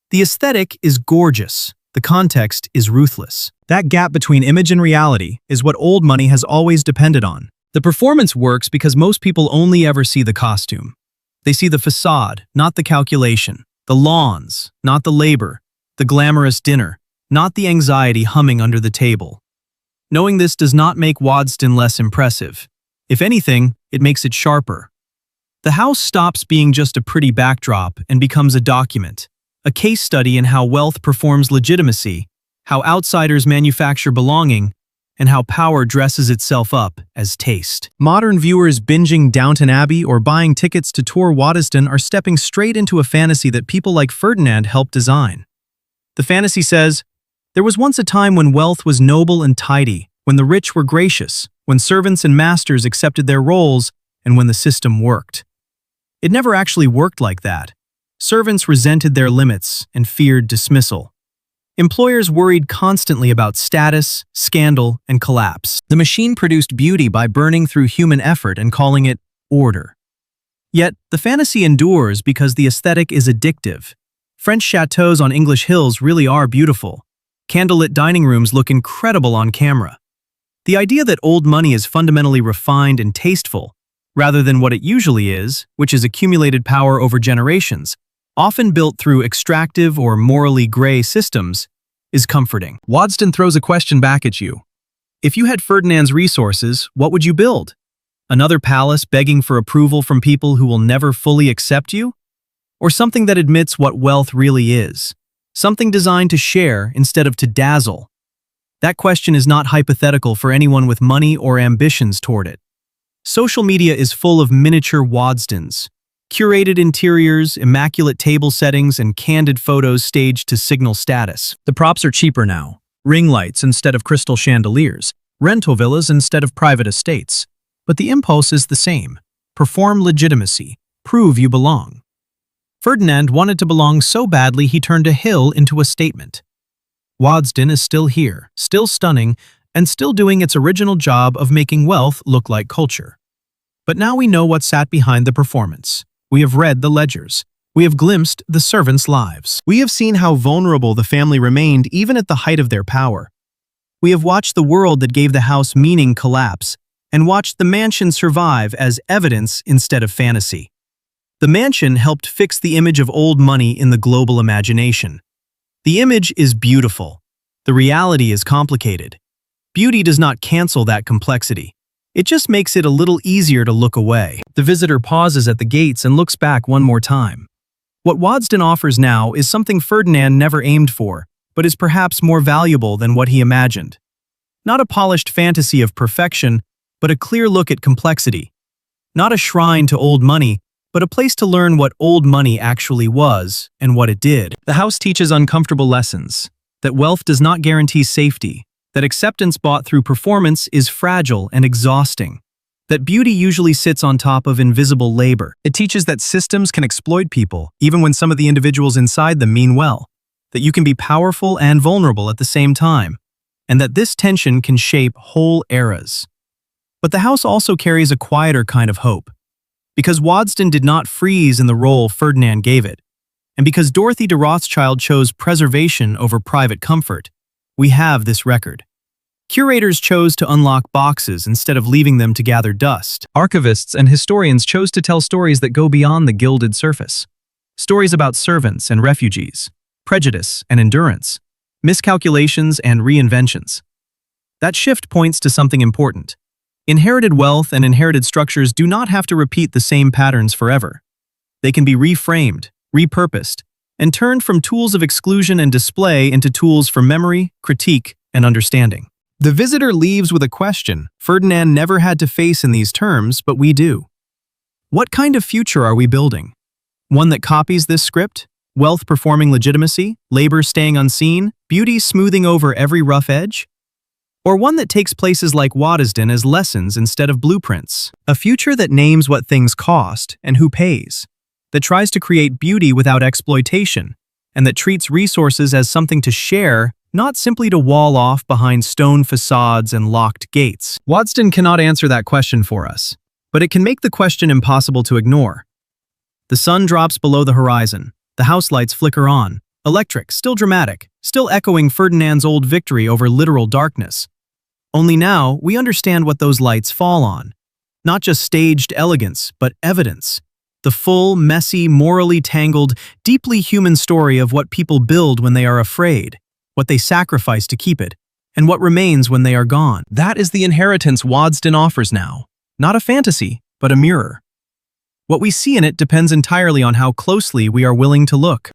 The aesthetic is gorgeous. The context is ruthless. That gap between image and reality is what old money has always depended on. The performance works because most people only ever see the costume. They see the facade, not the calculation, the lawns, not the labor, the glamorous dinner, not the anxiety humming under the table. Knowing this does not make Waddesdon less impressive. If anything, it makes it sharper. The house stops being just a pretty backdrop and becomes a document, a case study in how wealth performs legitimacy, how outsiders manufacture belonging, and how power dresses itself up as taste. Modern viewers binging Downton Abbey or buying tickets to tour Waddesdon are stepping straight into a fantasy that people like Ferdinand helped design. The fantasy says, there was once a time when wealth was noble and tidy, when the rich were gracious, when servants and masters accepted their roles, and when the system worked. It never actually worked like that. Servants resented their limits and feared dismissal. Employers worried constantly about status, scandal, and collapse. The machine produced beauty by burning through human effort and calling it order. Yet, the fantasy endures because the aesthetic is addictive. French chateaux on English hills really are beautiful. Candlelit dining rooms look incredible on camera. The idea that old money is fundamentally refined and tasteful, rather than what it usually is, which is accumulated power over generations, often built through extractive or morally gray systems, is comforting. Waddesdon throws a question back at you. If you had Ferdinand's resources, what would you build? Another palace begging for approval from people who will never fully accept you? Or something that admits what wealth really is? Something designed to share instead of to dazzle? That question is not hypothetical for anyone with money or ambitions toward it. Social media is full of miniature Waddesdons. Curated interiors, immaculate table settings, and candid photos staged to signal status. The props are cheaper now. Ring lights instead of crystal chandeliers. Rental villas instead of private estates. But the impulse is the same. Perform legitimacy. Prove you belong. Ferdinand wanted to belong so badly he turned a hill into a statement. Waddesdon is still here, still stunning, and still doing its original job of making wealth look like culture. But now we know what sat behind the performance. We have read the ledgers. We have glimpsed the servants' lives. We have seen how vulnerable the family remained even at the height of their power. We have watched the world that gave the house meaning collapse, and watched the mansion survive as evidence instead of fantasy. The mansion helped fix the image of old money in the global imagination. The image is beautiful. The reality is complicated. Beauty does not cancel that complexity. It just makes it a little easier to look away. The visitor pauses at the gates and looks back one more time. What Waddesdon offers now is something Ferdinand never aimed for, but is perhaps more valuable than what he imagined. Not a polished fantasy of perfection, but a clear look at complexity. Not a shrine to old money, but a place to learn what old money actually was and what it did. The house teaches uncomfortable lessons, that wealth does not guarantee safety, that acceptance bought through performance is fragile and exhausting, that beauty usually sits on top of invisible labor. It teaches that systems can exploit people, even when some of the individuals inside them mean well, that you can be powerful and vulnerable at the same time, and that this tension can shape whole eras. But the house also carries a quieter kind of hope. Because Waddesdon did not freeze in the role Ferdinand gave it. And because Dorothy de Rothschild chose preservation over private comfort, we have this record. Curators chose to unlock boxes instead of leaving them to gather dust. Archivists and historians chose to tell stories that go beyond the gilded surface. Stories about servants and refugees, prejudice and endurance, miscalculations and reinventions. That shift points to something important. Inherited wealth and inherited structures do not have to repeat the same patterns forever. They can be reframed, repurposed, and turned from tools of exclusion and display into tools for memory, critique, and understanding. The visitor leaves with a question Ferdinand never had to face in these terms, but we do. What kind of future are we building? One that copies this script? Wealth performing legitimacy, labor staying unseen, beauty smoothing over every rough edge? Or one that takes places like Waddesdon as lessons instead of blueprints? A future that names what things cost and who pays, that tries to create beauty without exploitation, and that treats resources as something to share, not simply to wall off behind stone facades and locked gates. Waddesdon cannot answer that question for us, but it can make the question impossible to ignore. The sun drops below the horizon, the house lights flicker on, electric, still dramatic, still echoing Ferdinand's old victory over literal darkness. Only now, we understand what those lights fall on. Not just staged elegance, but evidence. The full, messy, morally tangled, deeply human story of what people build when they are afraid, what they sacrifice to keep it, and what remains when they are gone. That is the inheritance Waddesdon offers now. Not a fantasy, but a mirror. What we see in it depends entirely on how closely we are willing to look.